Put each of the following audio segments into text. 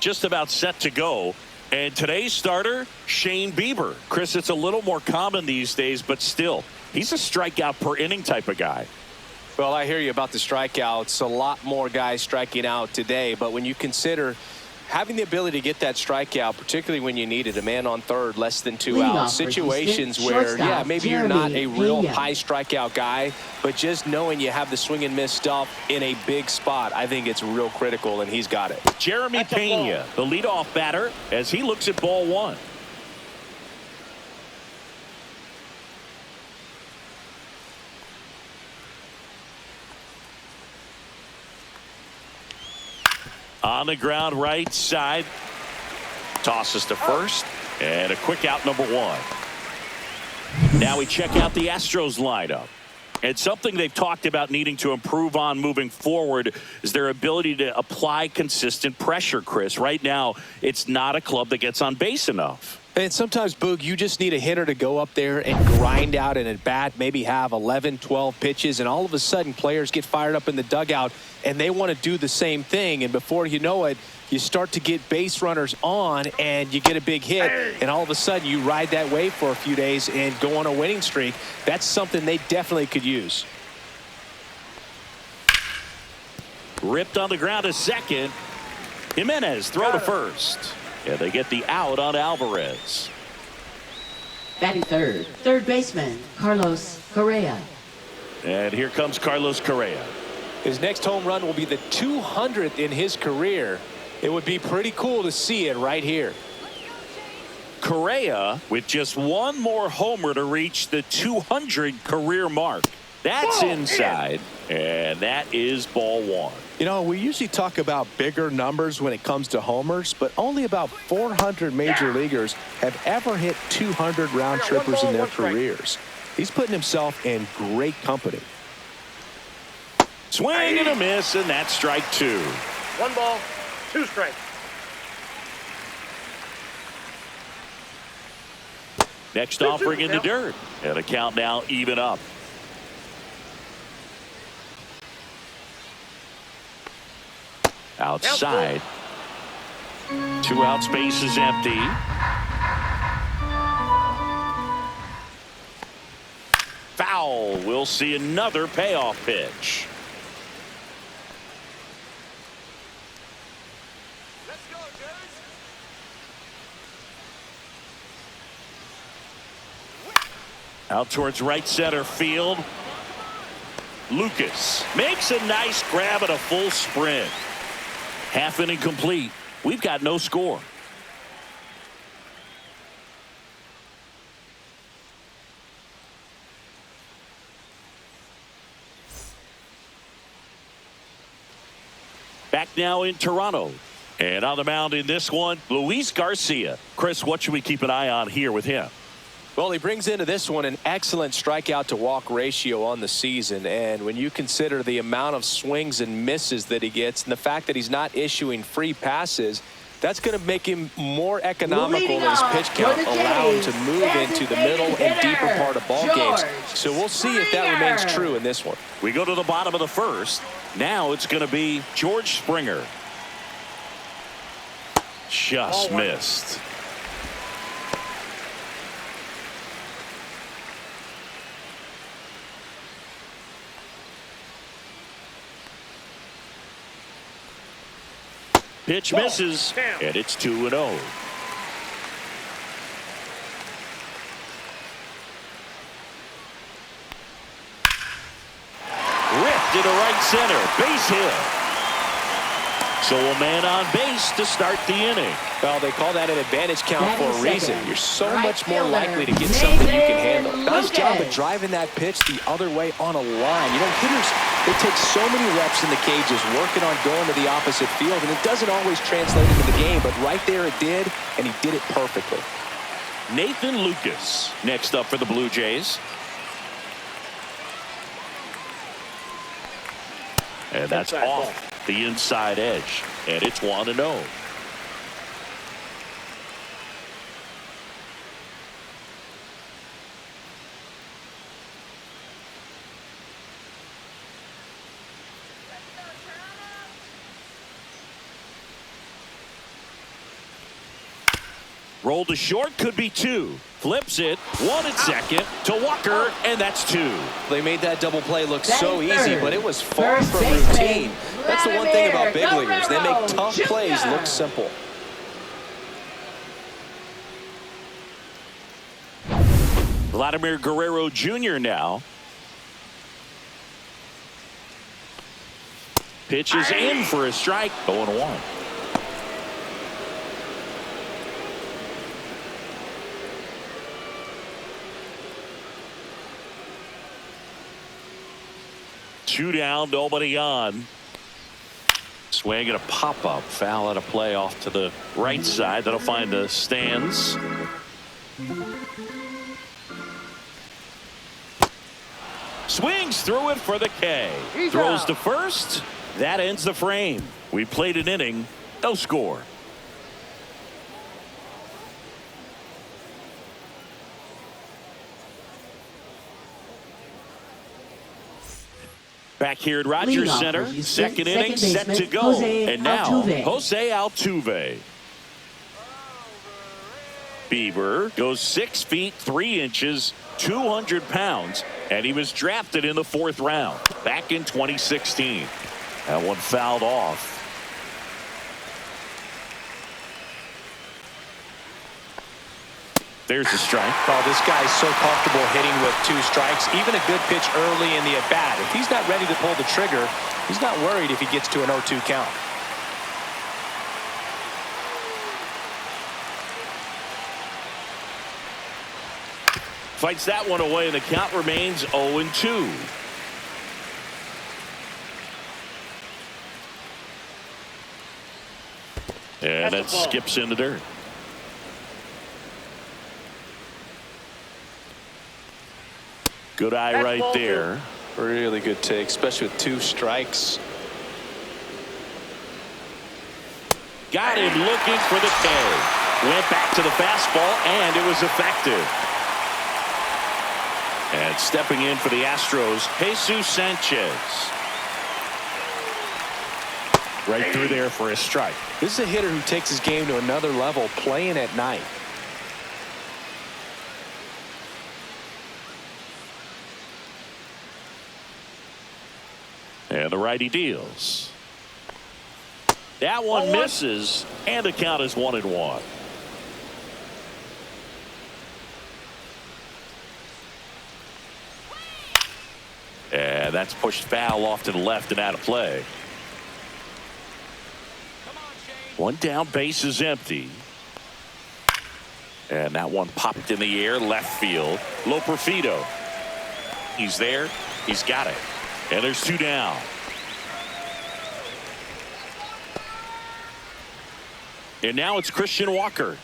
just about set to go. And today's starter, Shane Bieber. Chris, it's a little more common these days, but still, he's a strikeout per inning type of guy. Well, I hear you about the strikeouts. A lot more guys striking out today. But when you consider having the ability to get that strikeout, particularly when you need it, a man on third, less than 2 outs, situations where, yeah, maybe you're not a real high strikeout guy, but just knowing you have the swing and miss stuff in a big spot, I think it's real critical, and he's got it. Jeremy Pena, the leadoff batter, as he looks at ball one. On the ground right side. Tosses to first. And a quick out, number one. Now we check out the Astros lineup. And something they've talked about needing to improve on moving forward is their ability to apply consistent pressure, Chris. Right now, it's not a club that gets on base enough. And sometimes, Boog, you just need a hitter to go up there and grind out an at-bat, maybe have 11, 12 pitches, and all of a sudden players get fired up in the dugout, and they want to do the same thing. And before you know it, you start to get base runners on, and you get a big hit, and all of a sudden you ride that wave for a few days and go on a winning streak. That's something they definitely could use. Ripped on the ground to second. Jimenez throw to first. And they get the out on Alvarez. Batting third, third baseman, Carlos Correa. And here comes Carlos Correa. His next home run will be the 200th in his career. It would be pretty cool to see it right here. Correa with just one more homer to reach the 200 career mark. That's inside, and that is ball one. You know, we usually talk about bigger numbers when it comes to homers, but only about 400 major leaguers have ever hit 200 round trippers in their careers. He's putting himself in great company. Swing and a miss, and that's strike two. 1 ball, 2 strikes. Next offering in the dirt, and the count now even up. Outside. 2 out, space is empty. Foul. We'll see another payoff pitch. Let's go, Jays. Out towards right center field. Lucas makes a nice grab at a full sprint. Half inning complete. We've got no score. Back now in Toronto. And on the mound in this one, Luis Garcia. Chris, what should we keep an eye on here with him? Well, he brings into this one an excellent strikeout to walk ratio on the season. And when you consider the amount of swings and misses that he gets and the fact that he's not issuing free passes, that's going to make him more economical in his pitch count, allow him to move into the middle and deeper part of ball games. So we'll see if that remains true in this one. We go to the bottom of the first. Now it's going to be George Springer. Just missed. Pitch misses, and it's 2-0. Ripped into right center, base hit. So a man on base to start the inning. Well, they call that an advantage count for a reason. You're so much more likely to get something you can handle. Nice job of driving that pitch the other way on a line. You know, hitters, they take so many reps in the cages working on going to the opposite field, and it doesn't always translate into the game, but right there it did, and he did it perfectly. Nathan Lucas next up for the Blue Jays. And that's off the inside edge, and it's 1-0. Roll to short, could be 2. Flips it, 1 at second to Walker, and that's 2. They made that double play look so Batting easy, third. but it was far First from baseman, routine. That's the one thing about big Vladimir leaguers. They make Guerrero tough Jr. plays look simple. Vladimir Guerrero Jr. now. Pitches in for a strike. 0-1. Two down, nobody on. Swing and a pop-up. Foul out of play off to the right side. That'll find the stands. Swings through it for the K. Throws to first. That ends the frame. We played an inning. No score. Back here at Rogers Leadoff Center. for Houston, Second inning second set to baseman, go. Jose And now, Altuve. Jose Altuve. Bieber goes 6 feet 3 inches, 200 pounds, and he was drafted in the 4th round back in 2016. That one fouled off. There's the strike. Oh, this guy's so comfortable hitting with 2 strikes. Even a good pitch early in the at-bat. If he's not ready to pull the trigger, he's not worried if he gets to an 0-2 count. Fights that one away, and the count remains 0-2. And that skips in the dirt. Good eye right there. Really good take, especially with 2 strikes. Got him looking for the K. Went back to the fastball, and it was effective. And stepping in for the Astros, Jesus Sanchez. Right through there for a strike. This is a hitter who takes his game to another level playing at night. And the righty deals. That one misses, and the count is 1-1. And that's pushed foul off to the left and out of play. One down, base is empty. And that one popped in the air, left field. Loperfido. He's there. He's got it. And there's 2 down. And now it's Christian Walker.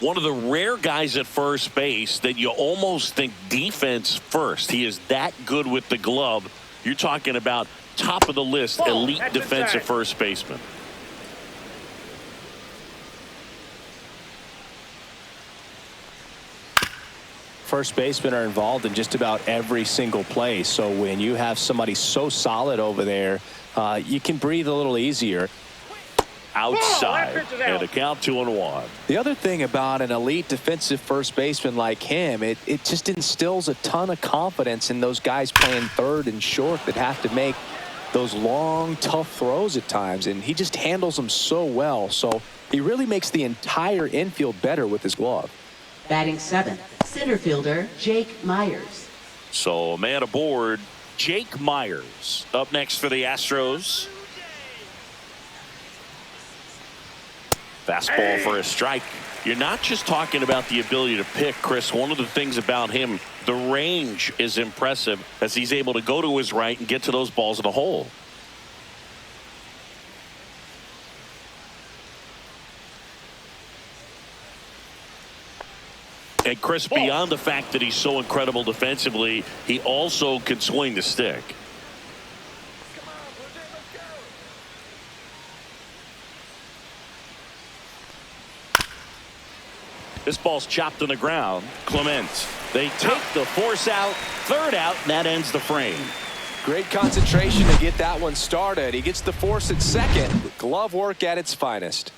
One of the rare guys at first base that you almost think defense first. He is that good with the glove. You're talking about top of the list, elite defensive first baseman. First basemen are involved in just about every single play. So when you have somebody so solid over there, you can breathe a little easier. Outside, and a count 2-1. The other thing about an elite defensive first baseman like him, it just instills a ton of confidence in those guys playing third and short that have to make those long, tough throws at times. And he just handles them so well. So he really makes the entire infield better with his glove. Batting 7th, center fielder Jake Myers. So a man aboard, Jake Myers. Up next for the Astros. Fastball for a strike. You're not just talking about the ability to pick, Chris. One of the things about him, the range is impressive as he's able to go to his right and get to those balls in the hole. And Chris, beyond the fact that he's so incredible defensively, he also can swing the stick. This ball's chopped on the ground. Clement. They take the force out, 3rd out, and that ends the frame. Great concentration to get that one started. He gets the force at 2nd. Glove work at its finest.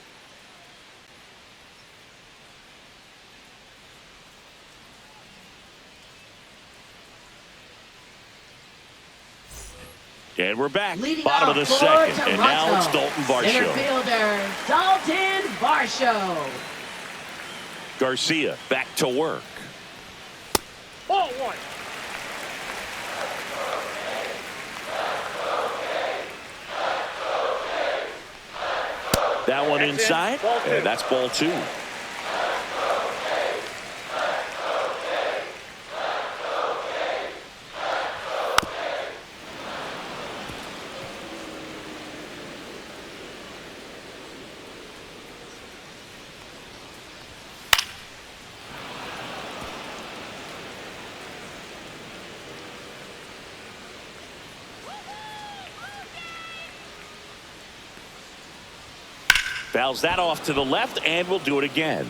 And we're back. Leading Bottom of off the for second. Toronto, And now it's Dalton center Varsho. fielder Dalton Varsho. Garcia back to work. Ball one. That one That's inside. it. Ball two. And that's ball two. Fouls that off to the left, and we'll do it again.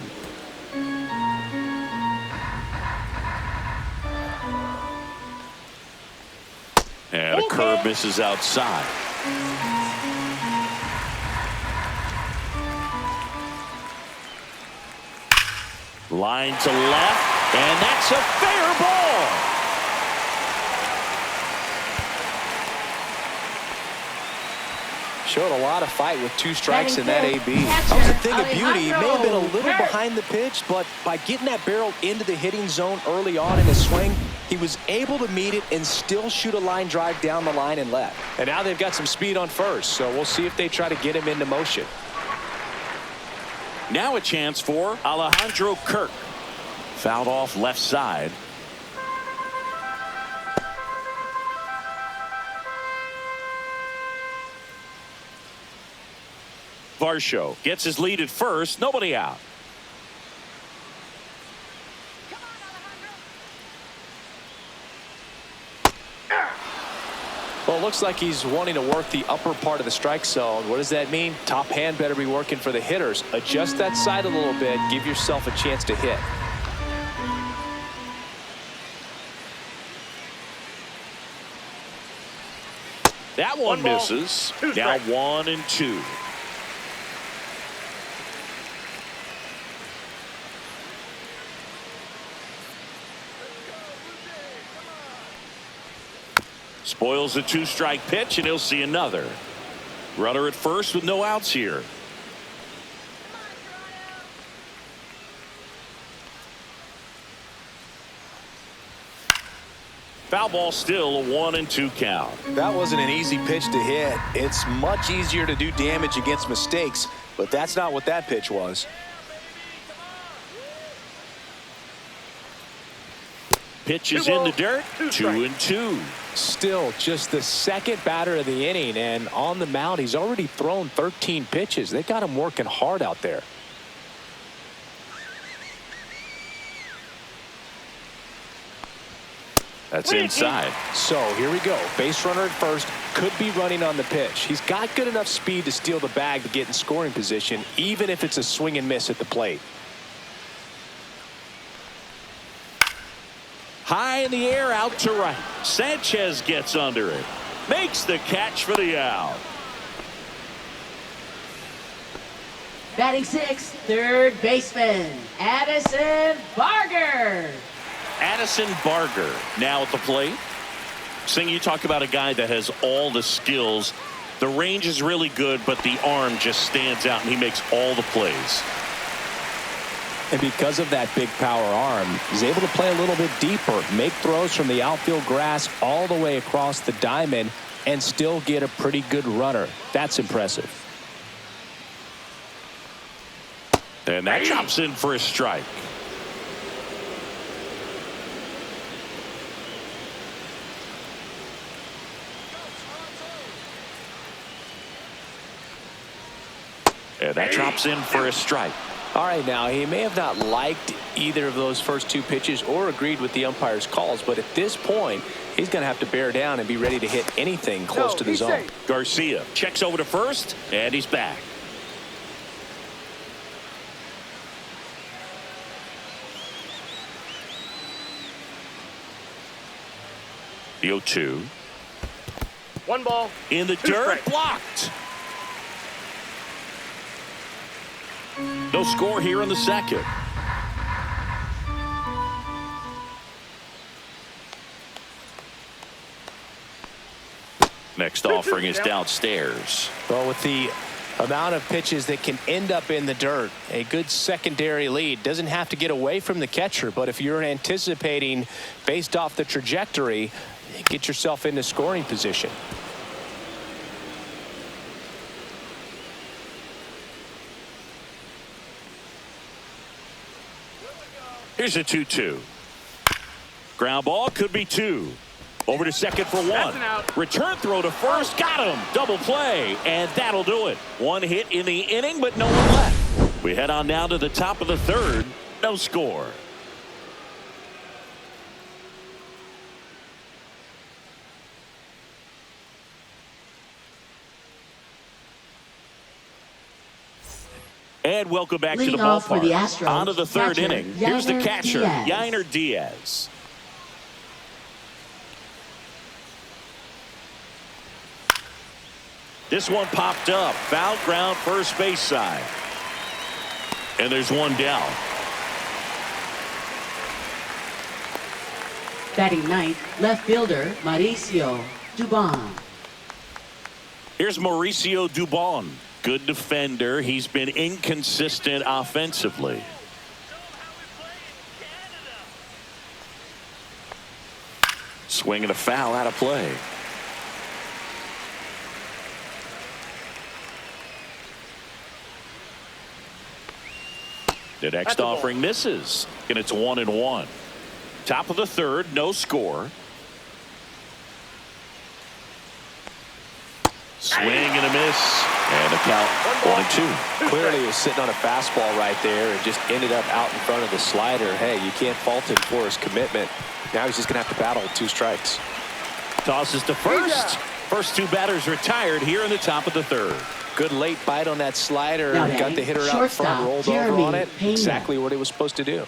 And a curve misses outside. Line to left, and that's a fair ball. Showed a lot of fight with 2 strikes in that Batting AB. fifth, That was a thing of catcher, beauty. He may have been a little Alejandro behind the pitch, but by getting that barrel into the hitting zone early on in his swing, he was able to meet it and still shoot a line drive down the line and left. And now they've got some speed on first, so we'll see if they try to get him into motion. Now a chance for Alejandro Kirk. Fouled off left side. Varsho gets his lead at first. Nobody out. Well, it looks like he's wanting to work the upper part of the strike zone. What does that mean? Top hand better be working for the hitters. Adjust that side a little bit. Give yourself a chance to hit. That one One ball, misses. two Now strikes. 1-2. Spoils the 2-strike pitch, and he'll see another. Runner at first with no outs here. Foul ball, still a 1-2 count. That wasn't an easy pitch to hit. It's much easier to do damage against mistakes, but that's not what that pitch was. Pitch is Two in the balls, dirt. 2 2-2. Still just the second batter of the inning, and on the mound he's already thrown 13 pitches. They got him working hard out there. That's inside. So here we go. Base runner at first, could be running on the pitch. He's got good enough speed to steal the bag to get in scoring position, even if it's a swing and miss at the plate. High in the air, out to right. Sanchez gets under it. Makes the catch for the out. Batting 6th, third baseman Addison Barger. Addison Barger now at the plate. Sing, you talk about a guy that has all the skills. The range is really good, but the arm just stands out, and he makes all the plays. And because of that big power arm, he's able to play a little bit deeper, make throws from the outfield grass all the way across the diamond, and still get a pretty good runner. That's impressive. And that chops in for a strike. And that drops in for a strike. All right, now he may have not liked either of those first 2 pitches or agreed with the umpire's calls, but at this point, he's going to have to bear down and be ready to hit anything close to the zone. Garcia checks over to first, and he's back. The 0-2. 1 ball. In the 2 dirt, strikes. blocked. No score here in the second. Next offering is downstairs. Well, with the amount of pitches that can end up in the dirt, a good secondary lead doesn't have to get away from the catcher, but if you're anticipating based off the trajectory, get yourself into scoring position. Here's a 2-2. Ground ball, could be 2. Over to second for 1. Return throw to first. Got him. Double play. And that'll do it. 1 hit in the inning, but no one left. We head on down to the top of the 3rd. No score. And welcome back to the Leading off for ballpark. the Astros, On to the 3rd catcher, inning. Here's the Yainer catcher, Diaz. Yainer Diaz. This one popped up. Foul ground, first base side. And there's one down. Batting ninth, left fielder Mauricio Dubon. Here's Mauricio Dubon. Good defender. He's been inconsistent offensively. Swing and a foul out of play. The next offering misses, and it's 1-1. Top of the 3rd, no score. Swing and a miss, and a count 1-2. Clearly he was sitting on a fastball right there and just ended up out in front of the slider. Hey, you can't fault him for his commitment. Now he's just going to have to battle with 2 strikes. Tosses to first. First 2 batters retired here in the top of the 3rd. Good late bite on that slider. Now Got the hitter out shortstop, front, rolled Jeremy over on it. Pena. Exactly what he was supposed to do.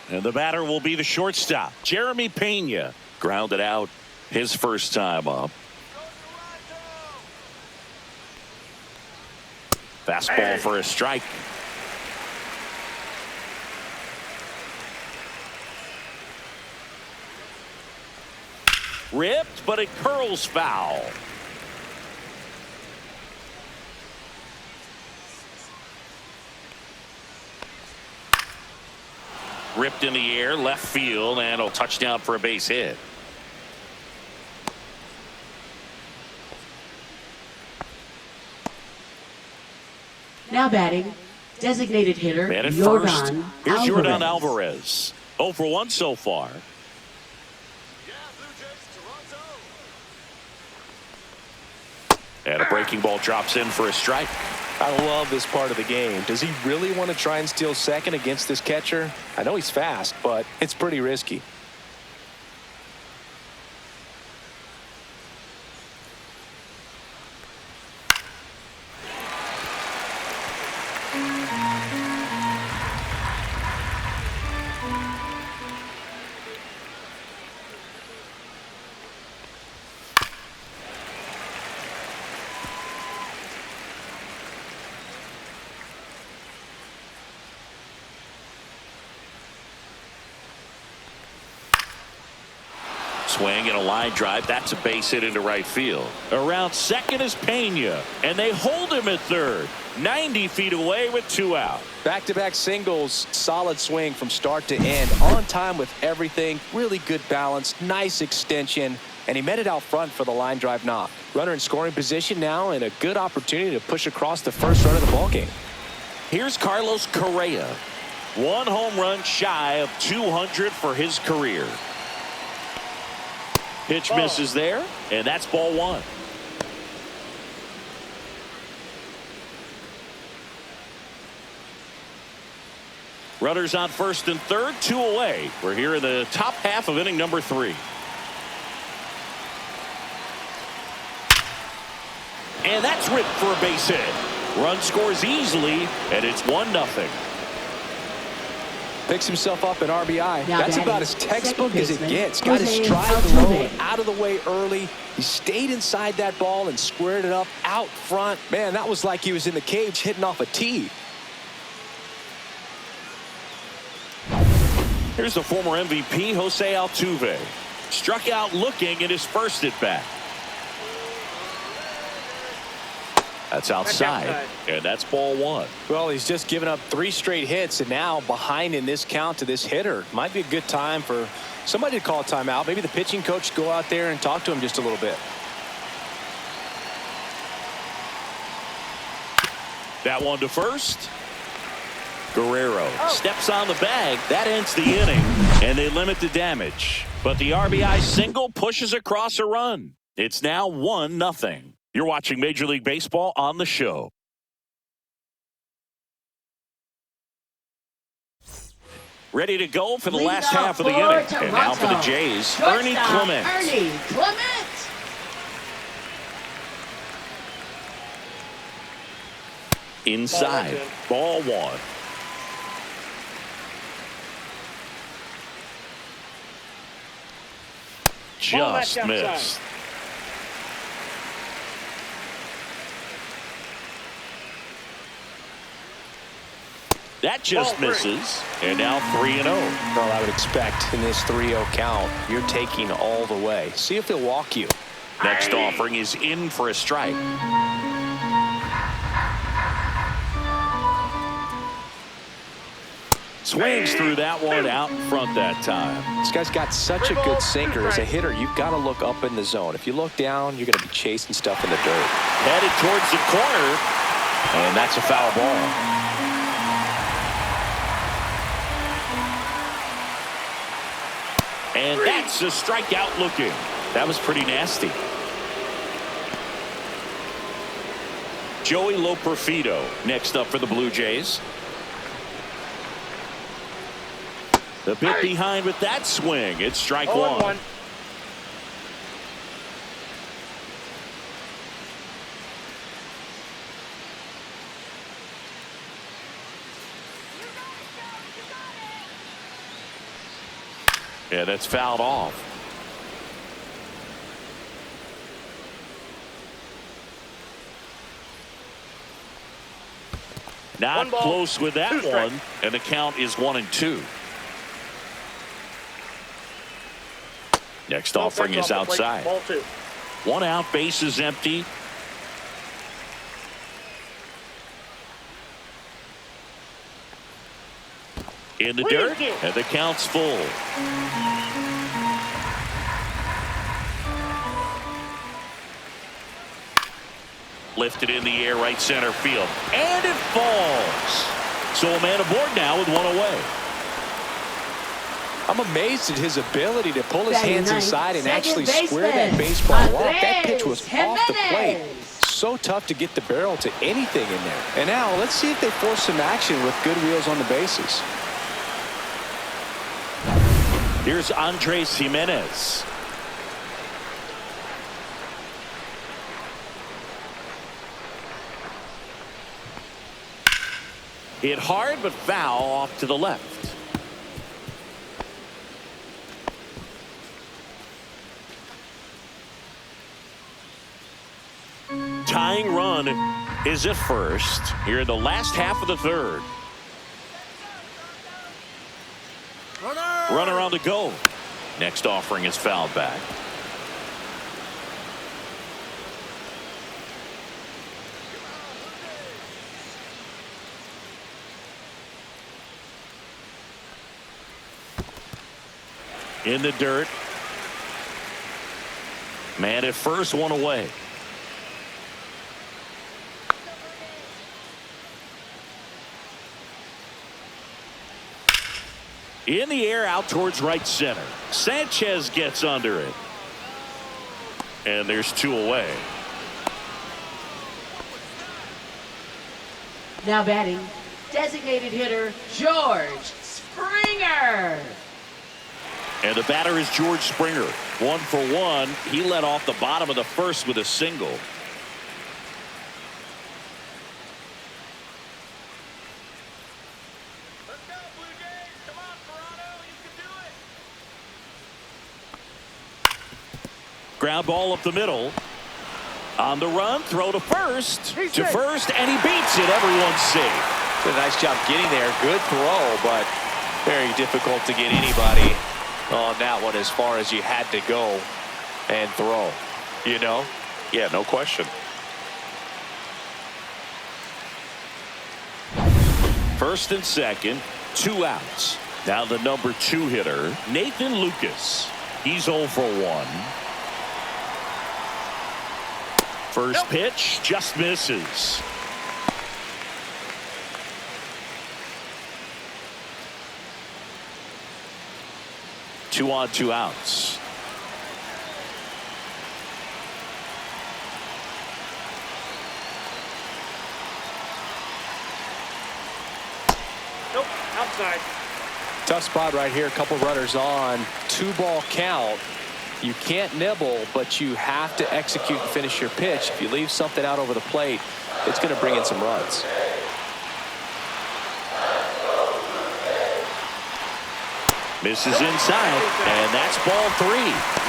And the batter will be the shortstop, Jeremy Pena. Grounded out his first time up. Fastball for a strike. Ripped, but it curls foul. Ripped in the air, left field, and a touchdown for a base hit. Now batting, designated hitter Man at first. Jordan Here's Jordan Alvarez. Alvarez. 0 for 1 so far. And a breaking ball drops in for a strike. I love this part of the game. Does he really want to try and steal second against this catcher? I know he's fast, but it's pretty risky. Swing and a line drive. That's a base hit into right field. Around second is Pena, and they hold him at third. 90 feet away with 2 out. Back-to-back singles, solid swing from start to end. On time with everything, really good balance, nice extension, and he met it out front for the line drive knock. Runner in scoring position now, and a good opportunity to push across the first run of the ballgame. Here's Carlos Correa. 1 home run shy of 200 for his career. Pitch misses there, and that's ball 1. Runners on first and third, 2 away. We're here in the top half of inning number 3. And that's ripped for a base hit. Run scores easily, and it's 1-0. Picks himself up an RBI. Now That's batting, about as textbook as it second gets. baseman, Got his Jose stride Altuve. low, out of the way early. He stayed inside that ball and squared it up out front. Man, that was like he was in the cage hitting off a tee. Here's the former MVP, Jose Altuve. Struck out looking at his first at bat. That's outside, and that's ball one. Well, he's just given up 3 straight hits, and now behind in this count to this hitter. Might be a good time for somebody to call a timeout. Maybe the pitching coach go out there and talk to him just a little bit. That one to first. Guerrero steps on the bag. That ends the inning, and they limit the damage. But the RBI single pushes across a run. It's now 1-0. You're watching Major League Baseball on the show. Ready to go for the last half of the inning. And now for the Jays, Ernie Clement. Ernie Clement. Inside, ball one. Just missed. That just misses. And now 3-0. Well, I would expect in this 3-0 count, you're taking all the way. See if he'll walk you. Next offering is in for a strike. Swings through that one out in front that time. This guy's got such a good sinker. As a hitter, you've got to look up in the zone. If you look down, you're going to be chasing stuff in the dirt. Headed towards the corner, and that's a foul ball. And that's a strikeout looking. That was pretty nasty. Joey Loperfido next up for the Blue Jays. The bit behind with that swing. It's strike one. Yeah, that's fouled off. Not close with that one, and the count is 1-2. Next offering is outside. 1 out, base is empty. In the dirt, and the count's full. Lifted in the air, right center field, and it falls. So a man aboard now with 1 away. I'm amazed at his ability to pull his hands inside and actually square that baseball off. That pitch was off the plate. So tough to get the barrel to anything in there. And now let's see if they force some action with good wheels on the bases. Here's Andres Jimenez. Hit hard but foul off to the left. Tying run is at first here in the last half of the third. Runner on the go. Next offering is fouled back. In the dirt. Man at first, 1 away. In the air out towards right center. Sanchez gets under it. And there's 2 away. Now batting, designated hitter George Springer. And the batter is George Springer. 1 for 1. He led off the bottom of the first with a single. Ground ball up the middle. On the run, throw to first. And he beats it. Everyone's safe. Did a nice job getting there. Good throw, but very difficult to get anybody on that one as far as you had to go and throw. You know? Yeah, no question. First and second, 2 outs. Now the number 2 hitter, Nathan Lucas. He's 0 for 1. First pitch just misses. Two on, 2 outs. Nope, outside. Tough spot right here. A couple runners on. 2-ball count. You can't nibble, but you have to execute and finish your pitch. If you leave something out over the plate, it's going to bring in some runs. Misses inside, and that's ball 3.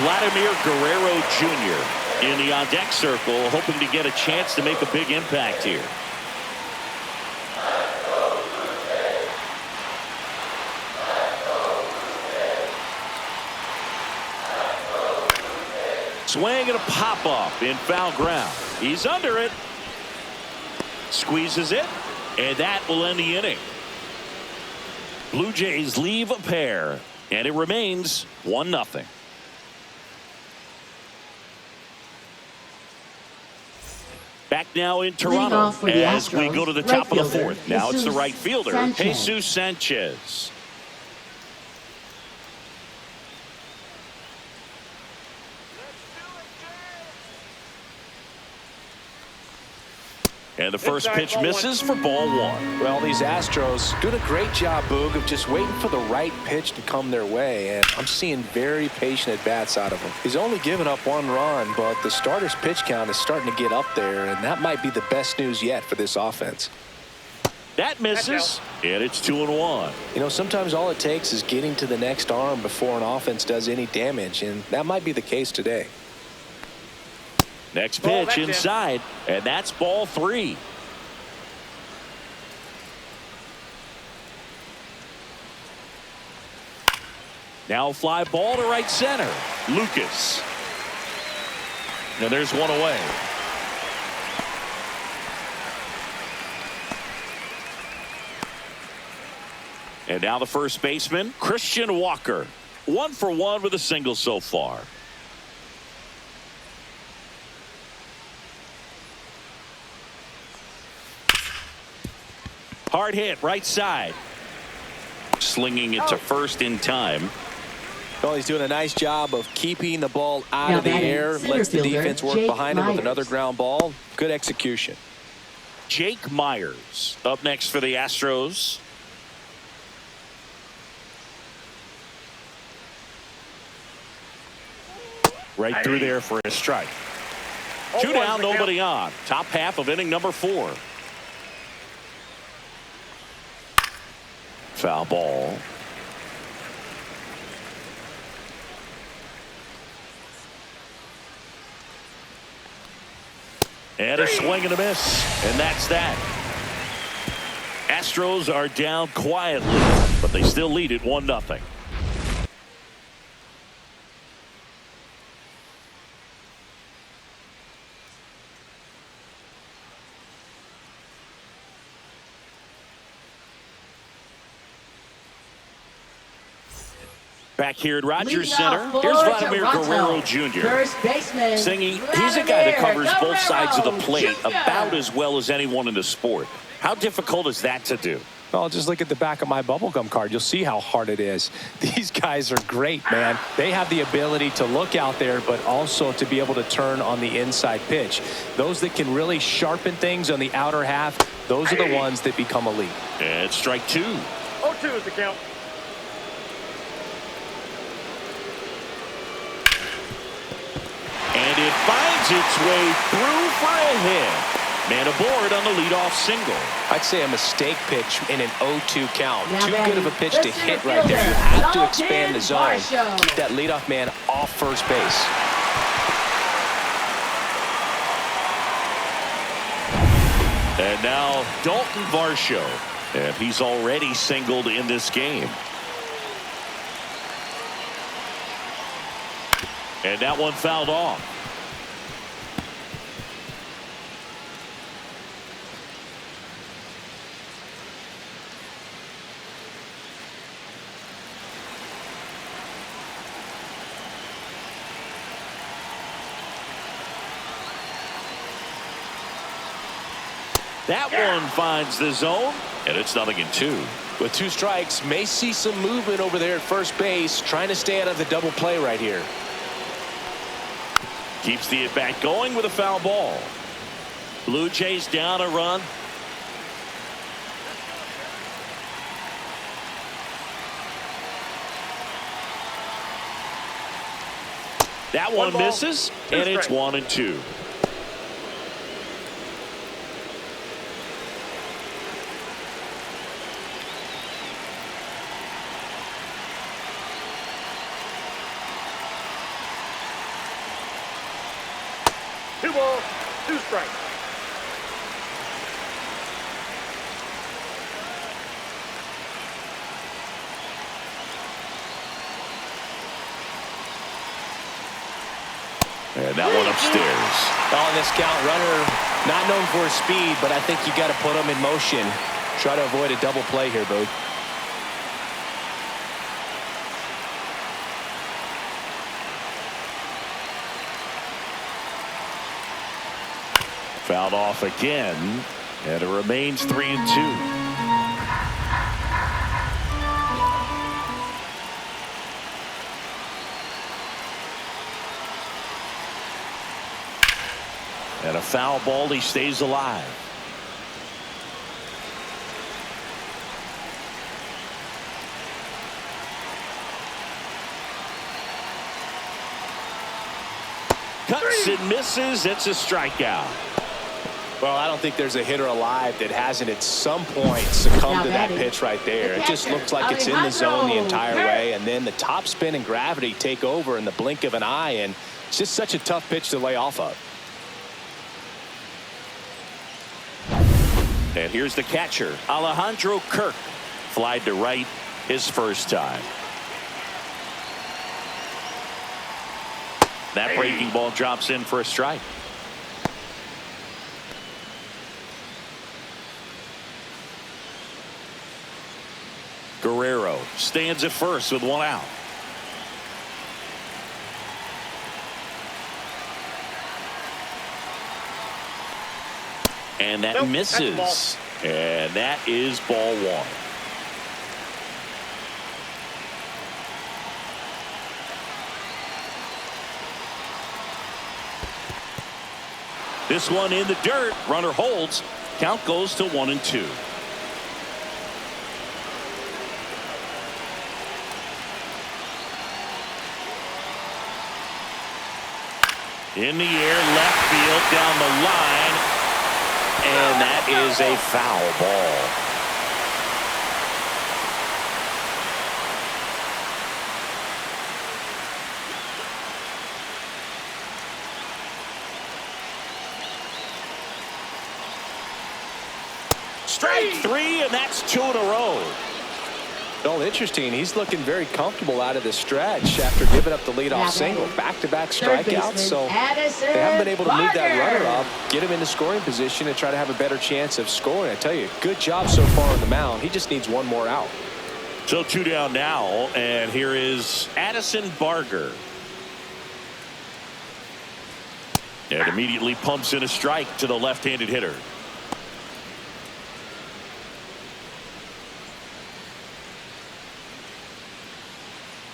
Vladimir Guerrero Jr. in the on-deck circle, hoping to get a chance to make a big impact here. Swing and a pop-up in foul ground. He's under it. Squeezes it, and that will end the inning. Blue Jays leave a pair, and it remains 1-0. Back now in Toronto as we go to the top of the 4th. Now it's the right fielder, Jesus Sanchez. And the first pitch misses for ball 1. Well, these Astros doing a great job, Boog, of just waiting for the right pitch to come their way, and I'm seeing very patient at-bats out of him. He's only given up 1 run, but the starter's pitch count is starting to get up there, and that might be the best news yet for this offense. That misses, and it's 2-1. You know, sometimes all it takes is getting to the next arm before an offense does any damage, and that might be the case today. Next pitch inside, and that's ball 3. Now fly ball to right center. Lucas. Now there's one away. And now the first baseman, Christian Walker. 1 for 1 with a single so far. Hard hit right side. Slinging it to first in time. Well, he's doing a nice job of keeping the ball out of the air. Lets the defense work behind him with another ground ball. Good execution. Jake Myers up next for the Astros. Right through there for a strike. 2 down, nobody on. Top half of inning number 4. Foul ball. And a swing and a miss. And that's that. Astros are down quietly, but they still lead it 1-0. Back here at Rogers Center, here's Vladimir Guerrero Jr. First baseman. Singy, he's a guy that covers both sides of the plate about as well as anyone in the sport. How difficult is that to do? Well, just look at the back of my bubblegum card. You'll see how hard it is. These guys are great, man. They have the ability to look out there, but also to be able to turn on the inside pitch. Those that can really sharpen things on the outer half, those are the ones that become elite. And strike 2. 0-2 is the count. And it finds its way through for a hit. Man aboard on the leadoff single. I'd say a mistake pitch in an 0-2 count. Too good of a pitch to hit right there. You have to expand the zone. Keep that leadoff man off first base. And now Dalton Varsho. And he's already singled in this game. And that one fouled off. That one finds the zone, and it's 0-2. With 2 strikes, may see some movement over there at first base, trying to stay out of the double play right here. Keeps the at-bat going with a foul ball. Blue Jays down a run. That one misses, and it's 1-2. Two balls, 2 strikes. And that one upstairs. On this count, runner not known for his speed, but I think you got to put him in motion. Try to avoid a double play here, Boo. Fouled off again, and it remains 3-2. And a foul ball, he stays alive. Cuts and misses. It's a strikeout. Well, I don't think there's a hitter alive that hasn't at some point succumbed to that pitch right there. It just looks like it's in the zone the entire way, and then the top spin and gravity take over in the blink of an eye, and it's just such a tough pitch to lay off of. And here's the catcher, Alejandro Kirk. Flied to right his first time. That breaking ball drops in for a strike. Guerrero stands at first with 1 out. And that misses. And that is ball 1. This one in the dirt. Runner holds. Count goes to 1-2. In the air, left field, down the line, and that is a foul ball. Strike 3, and that's 2 in a row. Well, interesting. He's looking very comfortable out of the stretch after giving up the leadoff single. Back-to-back strikeouts, so they haven't been able to move that runner up, get him into scoring position, and try to have a better chance of scoring. I tell you, good job so far on the mound. He just needs 1 more out. So 2 down now, and here is Addison Barger. And immediately pumps in a strike to the left-handed hitter.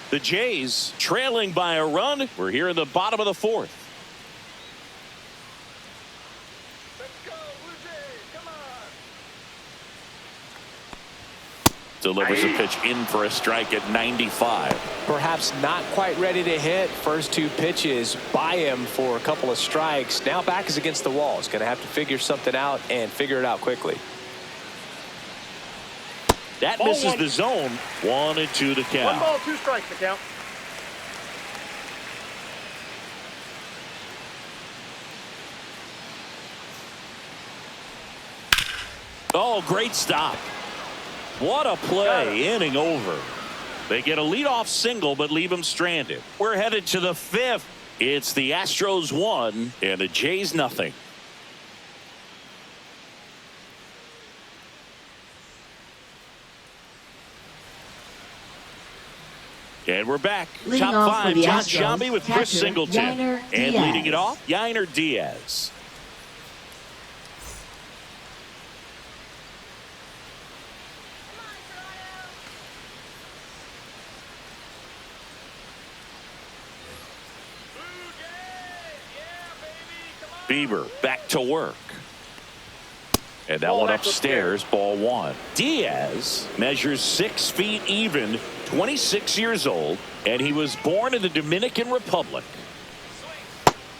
The Jays trailing by a run. We're here in the bottom of the 4th. Let's go, Blue Jays, come on. Delivers a pitch in for a strike at 95. Perhaps not quite ready to hit. First 2 pitches by him for a couple of strikes. Now back is against the wall. He's going to have to figure something out and figure it out quickly. That misses the zone. 1-2 to count. 1 ball, 2 strikes to count. Oh, great stop. What a play. Inning over. They get a leadoff single but leave him stranded. We're headed to the 5th. It's the Astros 1 and the Jays nothing. And we're back. Leading Top off for 5, the Josh Astros, Shambi with Chris catcher, Singleton. Yainer And Diaz. leading it off, Yainer Diaz. Bieber back to work. And that Ball one back upstairs, ball one. Diaz measures 6 feet even, 26 years old, and he was born in the Dominican Republic.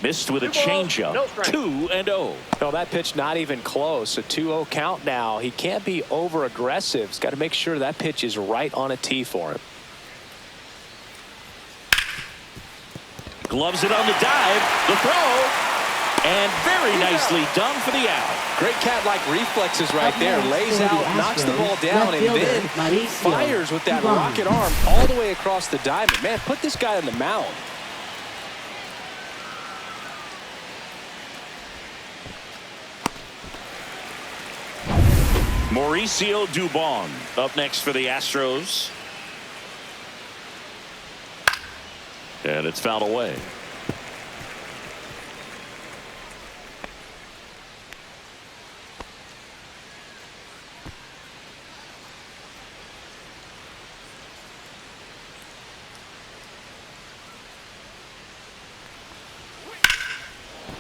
Missed with a 2 balls, changeup, no strike. 2-0. No, that pitch not even close. A 2-0 count now. He can't be over aggressive. He's got to make sure that pitch is right on a tee for him. Gloves it on the dive, the throw, and very nicely done for the out. Great cat-like reflexes right Up there. next Lays for the out, knocks the ball Astros, down, left and fielder, then Mauricio fires with that Dubon. rocket arm all the way across the diamond. Man, put this guy on the mound. Mauricio Dubon up next for the Astros. And it's fouled away.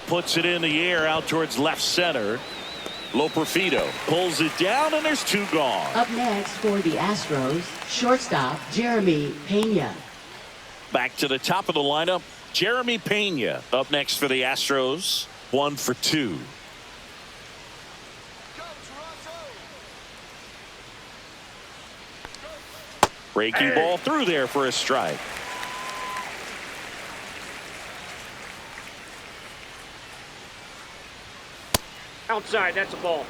Puts it in the air out towards left center. Loperfido pulls it down, and there's 2 gone. Up next for the Astros, shortstop Jeremy Pena. Back to the top of the lineup, Jeremy Pena up next for the Astros. 1 for 2. Breaking ball through there for a strike. Outside, that's a ball.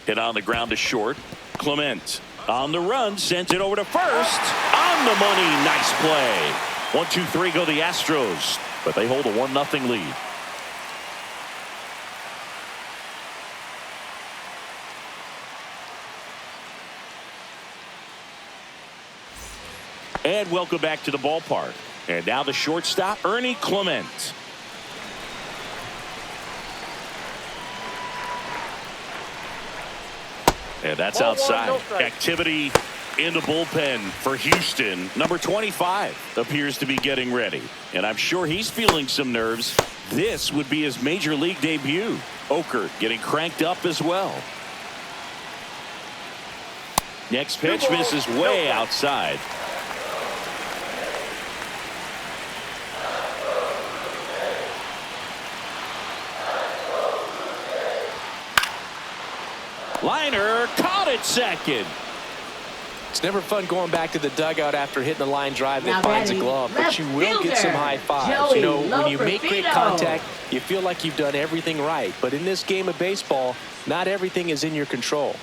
Hit on the ground to short. Clement on the run, sends it over to first. On the money, nice play. 1, 2, 3 go the Astros, but they hold a 1-0 lead. And welcome back to the ballpark. And now the shortstop, Ernie Clement. And that's Ball one, outside. no strike. Activity in the bullpen for Houston. Number 25 appears to be getting ready. And I'm sure he's feeling some nerves. This would be his major league debut. Oker getting cranked up as well. Next pitch Two balls, misses no way strike. outside. Liner caught it second. It's never fun going back to the dugout after hitting a line drive that Now finds a batting, glove, but left you will get some fielder, high fives. Joey You know, when you make great Loperfido. contact, you feel like you've done everything right. But in this game of baseball, not everything is in your control.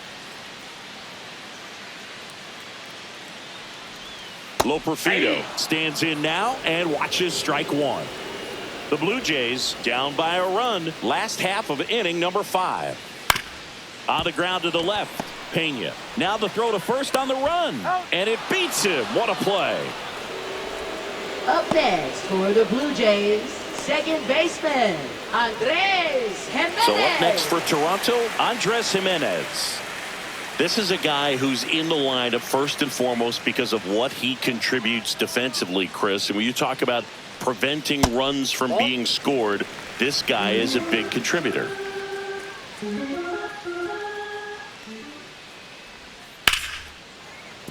Loperfido stands in now and watches strike 1. The Blue Jays down by a run. Last half of inning number 5. On the ground to the left. Pena. Now the throw to first on the run. And it beats him. What a play. Up next for the Blue Jays, second baseman Andres Jimenez. So up next for Toronto, Andres Jimenez. This is a guy who's in the lineup first and foremost because of what he contributes defensively, Chris. And when you talk about preventing runs from being scored, this guy is a big contributor.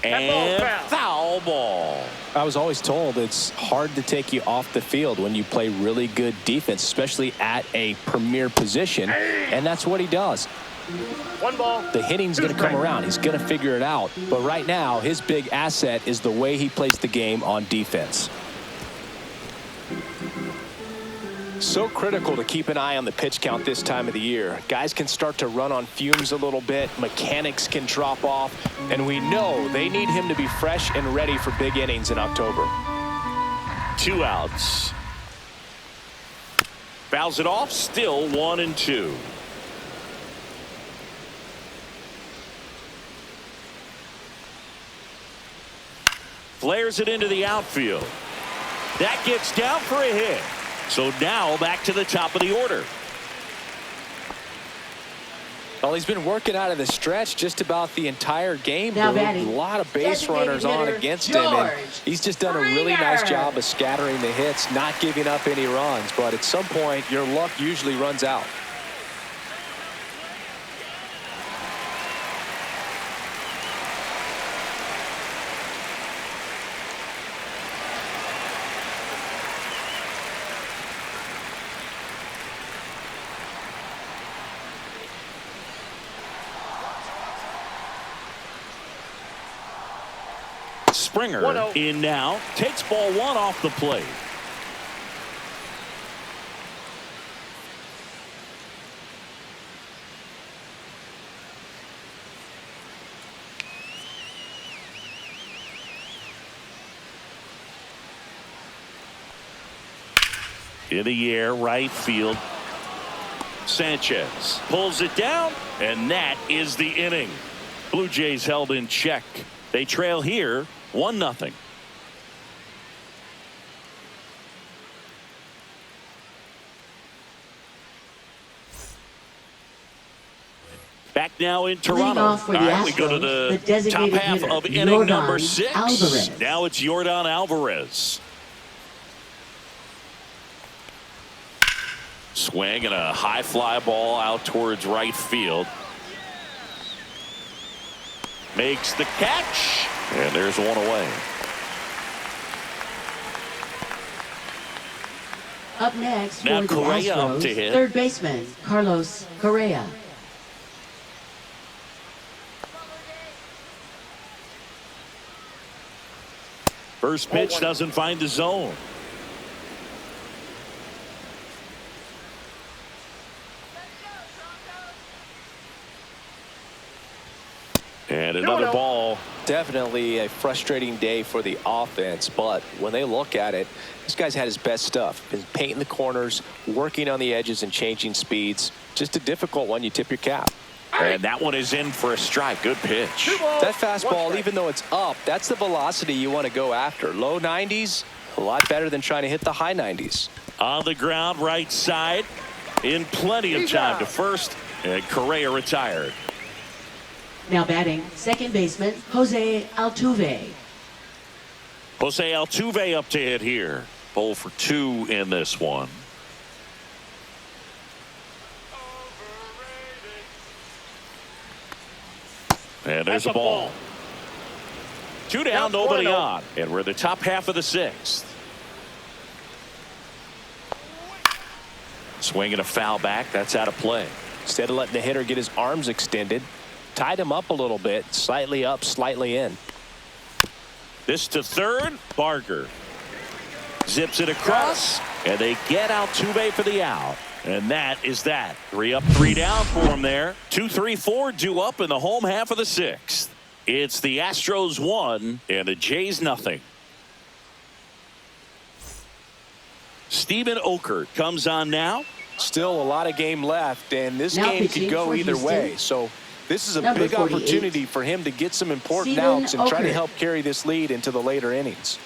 And foul ball. I was always told it's hard to take you off the field when you play really good defense, especially at a premier position, and that's what he does. 1 ball. The hitting's going to come around. He's going to figure it out. But right now, his big asset is the way he plays the game on defense. So critical to keep an eye on the pitch count this time of the year. Guys can start to run on fumes a little bit. Mechanics can drop off. And we know they need him to be fresh and ready for big innings in October. 2 outs. Fouls it off. Still 1-2. Flares it into the outfield. That gets down for a hit. So now back to the top of the order. Well, he's been working out of the stretch just about the entire game. Now Boog. batting, A lot of base designated runners on hitter, against him. And George he's just done a really nice Springer. job of scattering the hits, not giving up any runs. But at some point, your luck usually runs out. Springer 1-0. in now. Takes ball one off the plate. In the air, right field. Sanchez pulls it down, and that is the inning. Blue Jays held in check. They trail here 1-0. Back now in Leading Toronto. off for the All right, we go to Astros, the the designated top half hitter, of inning number Yordan 6. Alvarez. Now it's Yordan Alvarez. Swing and a high fly ball out towards right field. Makes the catch, and there's one away. Up next Now for the Correa up Astros, to hit. third baseman Carlos Correa. First pitch doesn't find the zone. And another ball. Definitely a frustrating day for the offense, but when they look at it, this guy's had his best stuff. Been painting the corners, working on the edges and changing speeds. Just a difficult one. You tip your cap. And that one is in for a strike. Good pitch. That fastball, even though it's up, that's the velocity you want to go after. Low 90s, a lot better than trying to hit the high 90s. On the ground, right side. In plenty of time to first. And Correa retired. Now batting, second baseman Jose Altuve. Jose Altuve up to hit here. 0 for 2 in this one. And there's a ball. 2 down, nobody on. And we're the top half of the 6th. Swinging a foul back. That's out of play. Instead of letting the hitter get his arms extended, tied him up a little bit, slightly up, slightly in. This to third. Barger zips it across, and they get Altuve for the out. And that is that. 3 up, 3 down for him there. 2, 3, 4 due up in the home half of the 6th. It's the Astros 1 and the Jays 0. Stephen Okert comes on now. Still a lot of game left, and this Now game could pitching go for either Houston, way. So this is a number big 48, opportunity for him to get some important Stephen outs and try to Okert. help carry this lead into the later innings.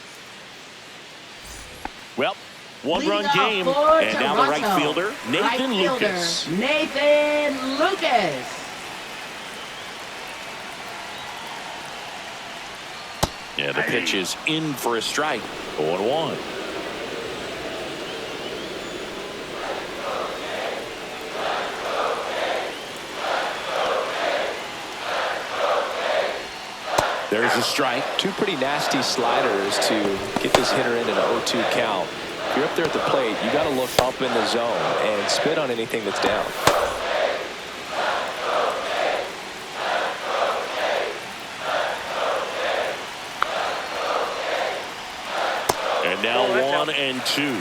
Well, Leading one-run off game, for and now the right Toronto, fielder, Nathan right fielder, Lucas. Nathan Lucas. Yeah, the pitch is in for a strike. 0-1. There's a strike. 2 pretty nasty sliders to get this hitter in an 0-2 count. If you're up there at the plate, you got to look up in the zone and spit on anything that's down. And now 1 and 2.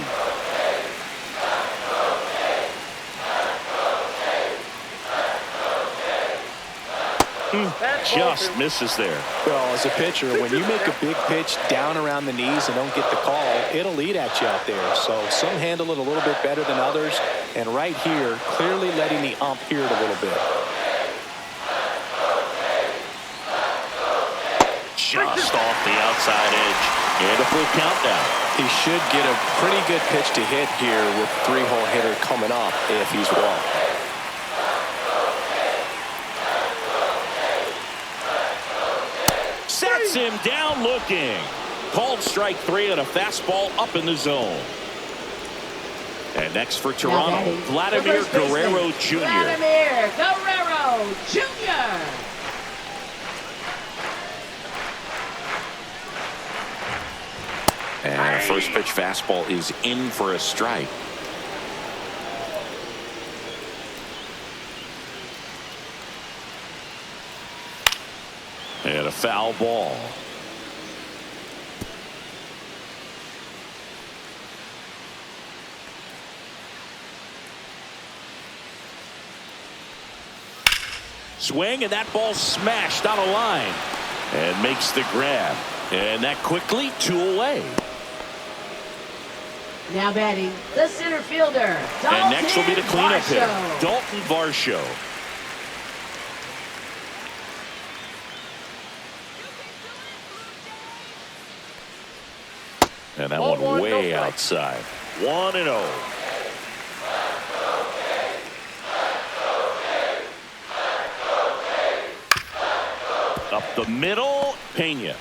Just misses there. Well, as a pitcher, when you make a big pitch down around the knees and don't get the call, it'll eat at you out there. So some handle it a little bit better than others. And right here, clearly letting the ump hear it a little bit. Just off the outside edge. And a full countdown. He should get a pretty good pitch to hit here with 3-hole hitter coming up if he's walked. him down looking. Called strike 3 on a fastball up in the zone. And next for Toronto, Vladimir Guerrero Jr. Vladimir Guerrero Jr. And a first pitch fastball is in for a strike. And a foul ball. Swing, and that ball smashed on a line. And makes the grab. And that quickly 2 away. Now batting, the center fielder, Dalton And next will be the cleanup hitter, Varsho. Dalton Varsho. And that one way outside. 1-0. Up the middle, Pena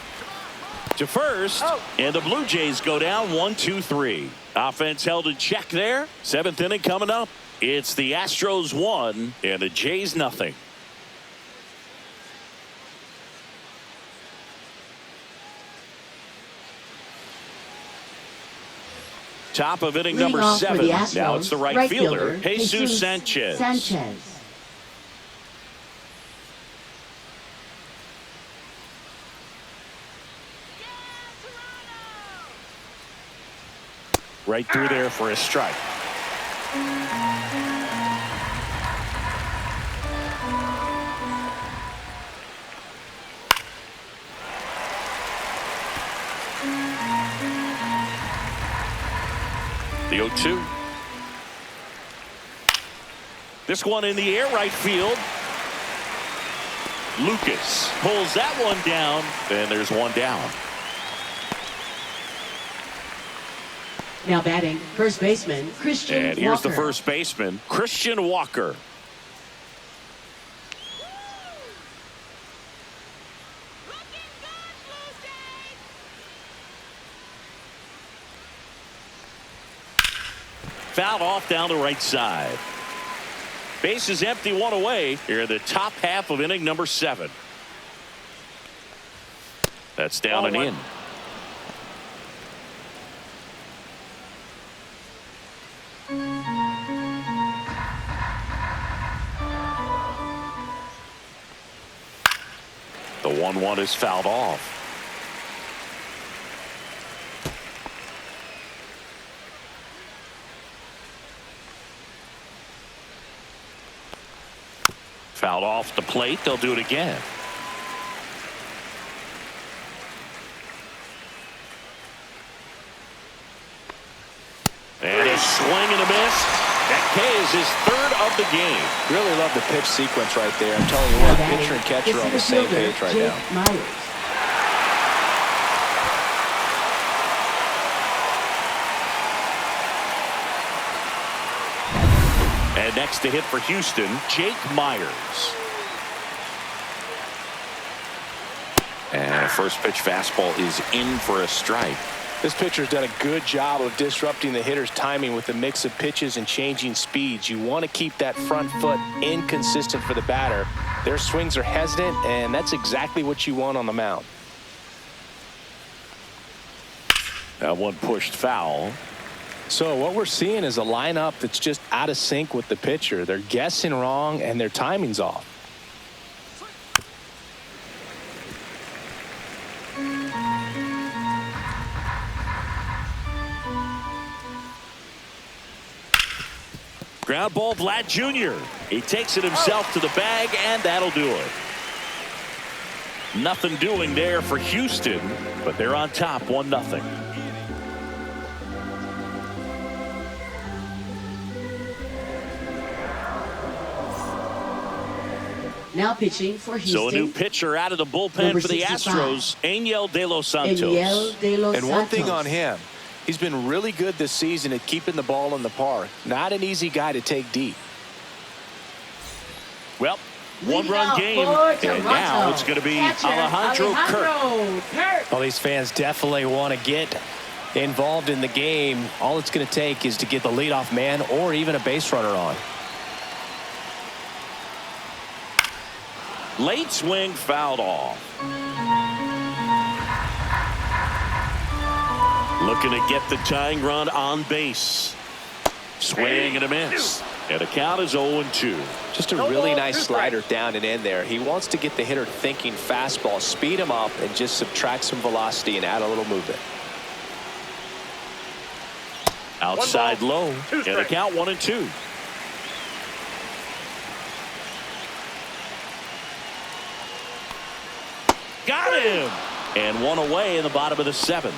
to first, and the Blue Jays go down 1-2-3. Offense held in check there. 7th inning coming up. It's the Astros 1 and the Jays nothing. Top of inning Leading number off for 7. the Astros, Now it's the right fielder, Jesus Sanchez. Right through there for a strike. The 0-2. This one in the air, right field. Lucas pulls that one down, and there's one down. Now batting, first baseman, Christian Walker. And here's the first baseman, Christian Walker. Fouled off down the right side. Base is empty, 1 away. Here in the top half of inning number 7. That's down and in. The 1-1 is fouled off. Fouled off the plate. They'll do it again. And a swing and a miss. That K is his 3rd of the game. Really love the pitch sequence right there. I'm telling you what, pitcher and catcher are on the same page right now. Myers. And next to hit for Houston, Jake Myers. And first pitch fastball is in for a strike. This pitcher's done a good job of disrupting the hitter's timing with a mix of pitches and changing speeds. You want to keep that front foot inconsistent for the batter. Their swings are hesitant, and that's exactly what you want on the mound. That one pushed foul. So what we're seeing is a lineup that's just out of sync with the pitcher. They're guessing wrong, and their timing's off. Ground ball, Vlad Jr. He takes it himself to the bag, and that'll do it. Nothing doing there for Houston, but they're on top 1-0. Now pitching for Houston. So a new pitcher out of the bullpen Number for the 65. Astros, Angel De Los Santos. Angel De Los And one thing Santos. on him, he's been really good this season at keeping the ball in the park. Not an easy guy to take deep. Well, One-run game, and now it's going to be Alejandro Kirk. Well, these fans definitely want to get involved in the game. All it's going to take is to get the leadoff man or even a base runner on. Late swing fouled off. Looking to get the tying run on base. Swing and a miss. And the count is 0-2. Just a really nice slider down and in there. He wants to get the hitter thinking fastball, speed him up, and just subtract some velocity and add a little movement. Outside low. And the count 1-2. Got him. And one away in the bottom of the 7th.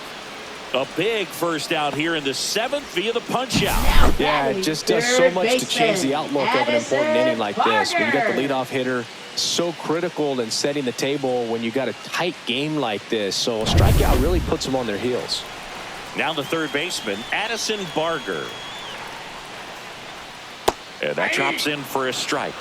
A big first out here in the 7th via the punch out. Yeah, it just does so much to change the outlook of an important inning like this. When you got the leadoff hitter, so critical in setting the table when you got a tight game like this. So a strikeout really puts them on their heels. Now the third baseman, Addison Barger. And that drops in for a strike.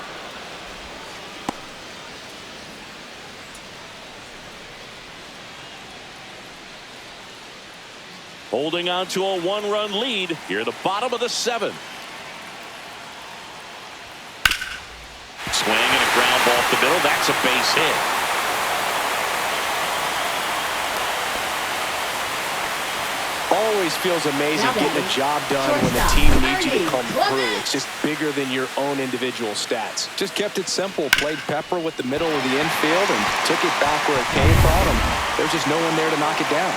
Holding on to a one-run lead here at the bottom of the 7th. Swing and a ground ball up the middle. That's a base hit. Always feels amazing getting the job done when the team needs you to come through. It's just bigger than your own individual stats. Just kept it simple. Played pepper with the middle of the infield and took it back where it came from. And there's just no one there to knock it down.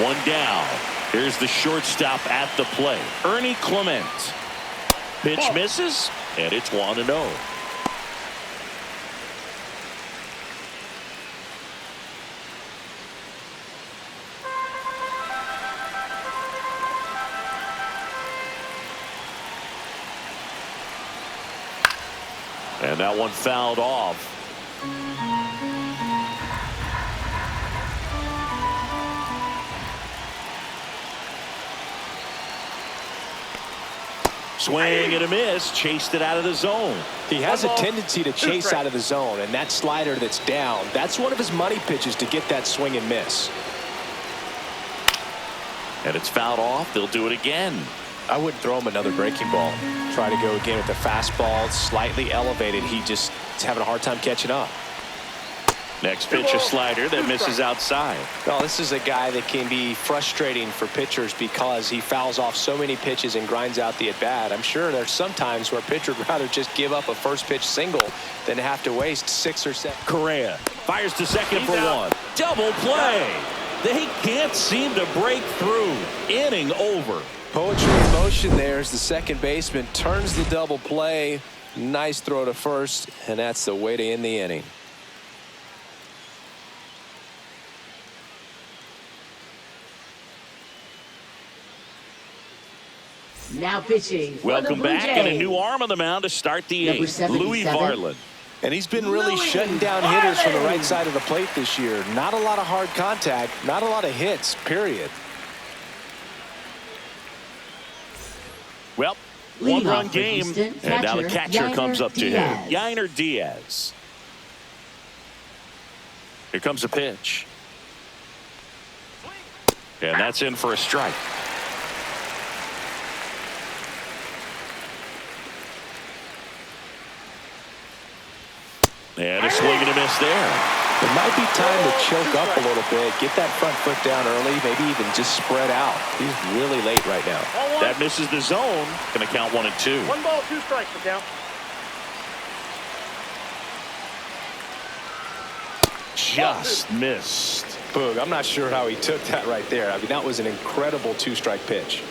One down. Here's the shortstop at the plate, Ernie Clement. Pitch misses, and it's 1-0. And that one fouled off. Swing and a miss, chased it out of the zone. He has a tendency to chase out of the zone, and that slider that's down, that's one of his money pitches to get that swing and miss. And it's fouled off. They'll do it again. I wouldn't throw him another breaking ball. Try to go again with the fastball, slightly elevated. He just is having a hard time catching up. Next pitch, a slider that misses outside. Well, this is a guy that can be frustrating for pitchers because he fouls off so many pitches and grinds out the at-bat. I'm sure there's some times where a pitcher would rather just give up a first-pitch single than have to waste 6 or 7. Correa fires to second for one. Double play. They can't seem to break through. Inning over. Poetry in motion there as the second baseman turns the double play. Nice throw to first, and that's the way to end the inning. Now pitching. Welcome back, and a new arm on the mound to start the 8th. Louis Varland. And he's been really shutting down hitters from the right side of the plate this year. Not a lot of hard contact, not a lot of hits, period. Well, one-run game, and now the catcher comes up to him. Yainer Diaz. Here comes a pitch. And that's in for a strike. And a swing and a miss there. It might be time to choke up a little bit, get that front foot down early, maybe even just spread out. He's really late right now. That misses the zone. Going to count 1-2. 1 ball, 2 strikes for count. Just missed. Boog, I'm not sure how he took that right there. I mean, that was an incredible 2-strike pitch.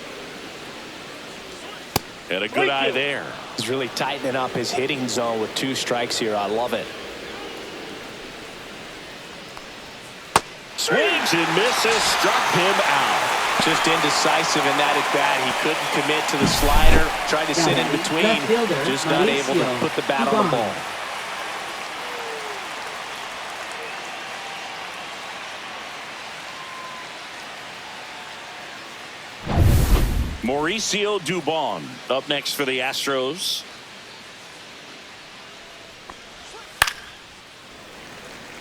And a good eye there. He's really tightening up his hitting zone with 2 strikes here. I love it. Swings and misses, struck him out. Just indecisive in that at bat. He couldn't commit to the slider. Tried to sit in between. Just not able to put the bat on the ball. Mauricio Dubon up next for the Astros.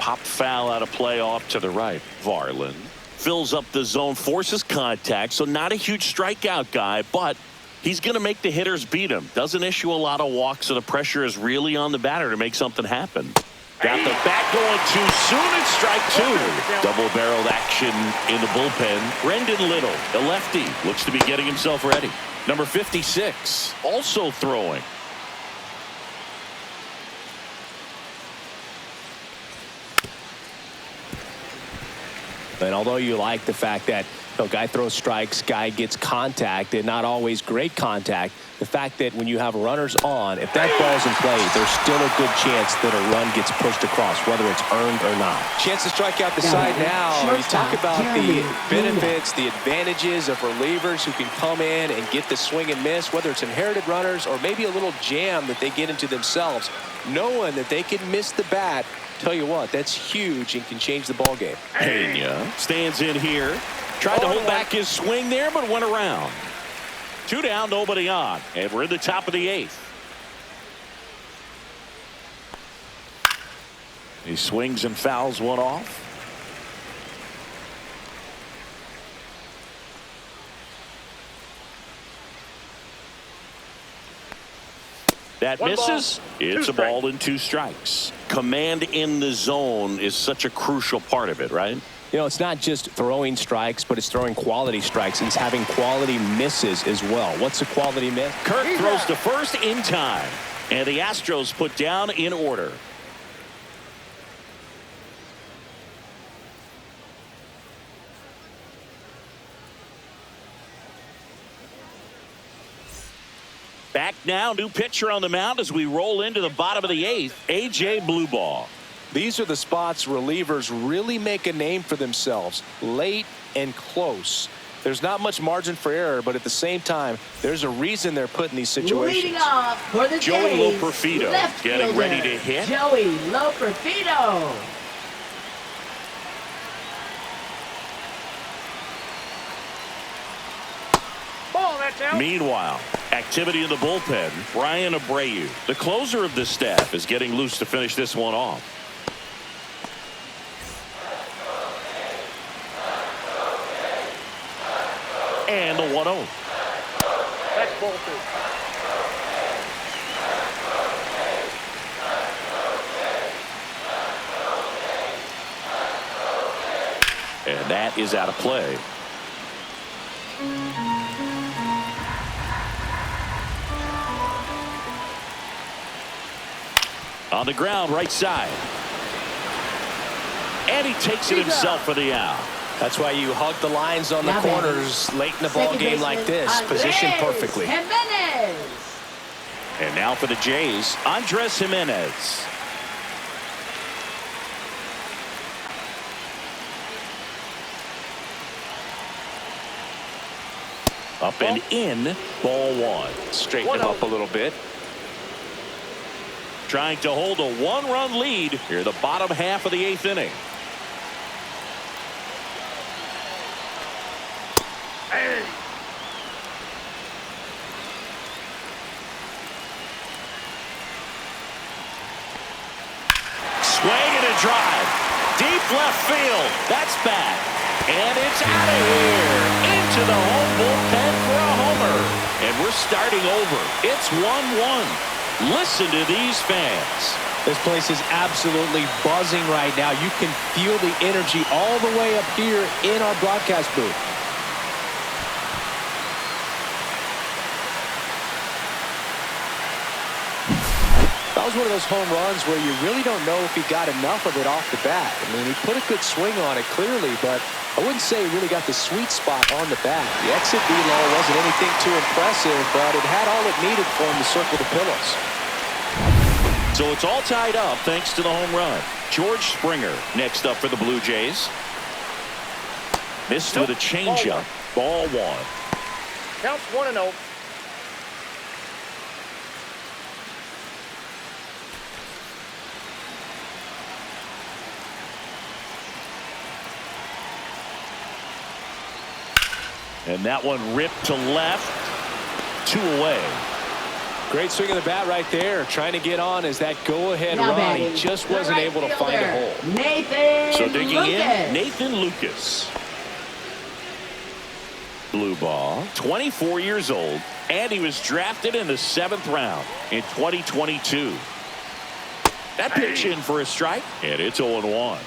Pop foul out of play off to the right. Varland fills up the zone, forces contact, so not a huge strikeout guy, but he's going to make the hitters beat him. Doesn't issue a lot of walks, so the pressure is really on the batter to make something happen. Got the bat going too soon, and strike two. Double-barreled action in the bullpen. Brendan Little, the lefty, looks to be getting himself ready. Number 56, also throwing. And although you like the fact that guy throws strikes, guy gets contact, and not always great contact, the fact that when you have runners on, if that ball's in play, there's still a good chance that a run gets pushed across, whether it's earned or not. Chance to strike out the side now. You talk about the benefits, the advantages of relievers who can come in and get the swing and miss, whether it's inherited runners or maybe a little jam that they get into themselves, knowing that they can miss the bat. Tell you what, that's huge and can change the ball game. Pena stands in here. Tried to hold back his swing there, but went around. 2 down, nobody on. And we're in the top of the 8th. He swings and fouls one off. That misses. It's a ball and 2 strikes. Command in the zone is such a crucial part of it, right? You know, it's not just throwing strikes, but it's throwing quality strikes. It's having quality misses as well. What's a quality miss? Kirk throws to first in time. And the Astros put down in order. Back now, new pitcher on the mound as we roll into the bottom of the 8th, A.J. Blueball. These are the spots relievers really make a name for themselves, late and close. There's not much margin for error, but at the same time, there's a reason they're put in these situations. Leading off for the Joey Jays, Loperfido left getting fielder, ready to hit. Joey Loperfido. Ball, that's out. Meanwhile, activity in the bullpen. Brian Abreu, the closer of the staff, is getting loose to finish this one off. And the 1-0. That's ball 2. And that is out of play. On the ground, right side. And he takes it himself for the out. That's why you hug the lines on the corners late in the ball game like this. Positioned perfectly. Jimenez. And now for the Jays, Andres Jimenez. Up and in, ball 1. Straighten him up a little bit. Trying to hold a 1-run lead here the bottom half of the 8th inning. Swing and a drive. Deep left field. That's back. And it's out of here. Into the home bullpen for a homer. And we're starting over. It's 1-1. Listen to these fans. This place is absolutely buzzing right now. You can feel the energy all the way up here in our broadcast booth. That was one of those home runs where you really don't know if he got enough of it off the bat. I mean, he put a good swing on it clearly, but I wouldn't say he really got the sweet spot on the bat. The exit velo wasn't anything too impressive, but it had all it needed for him to circle the pillows. So it's all tied up thanks to the home run. George Springer next up for the Blue Jays. Missed with a changeup. Ball 1. Counts 1-0. And that one ripped to left. 2 away. Great swing of the bat right there. Trying to get on as that go-ahead Now run. batting, He just the wasn't right able to find a fielder, hole. Nathan So digging Lucas. in, Nathan Lucas. Blue ball, 24 years old, and he was drafted in the 7th round in 2022. That pitch in for a strike, and it's 0-1.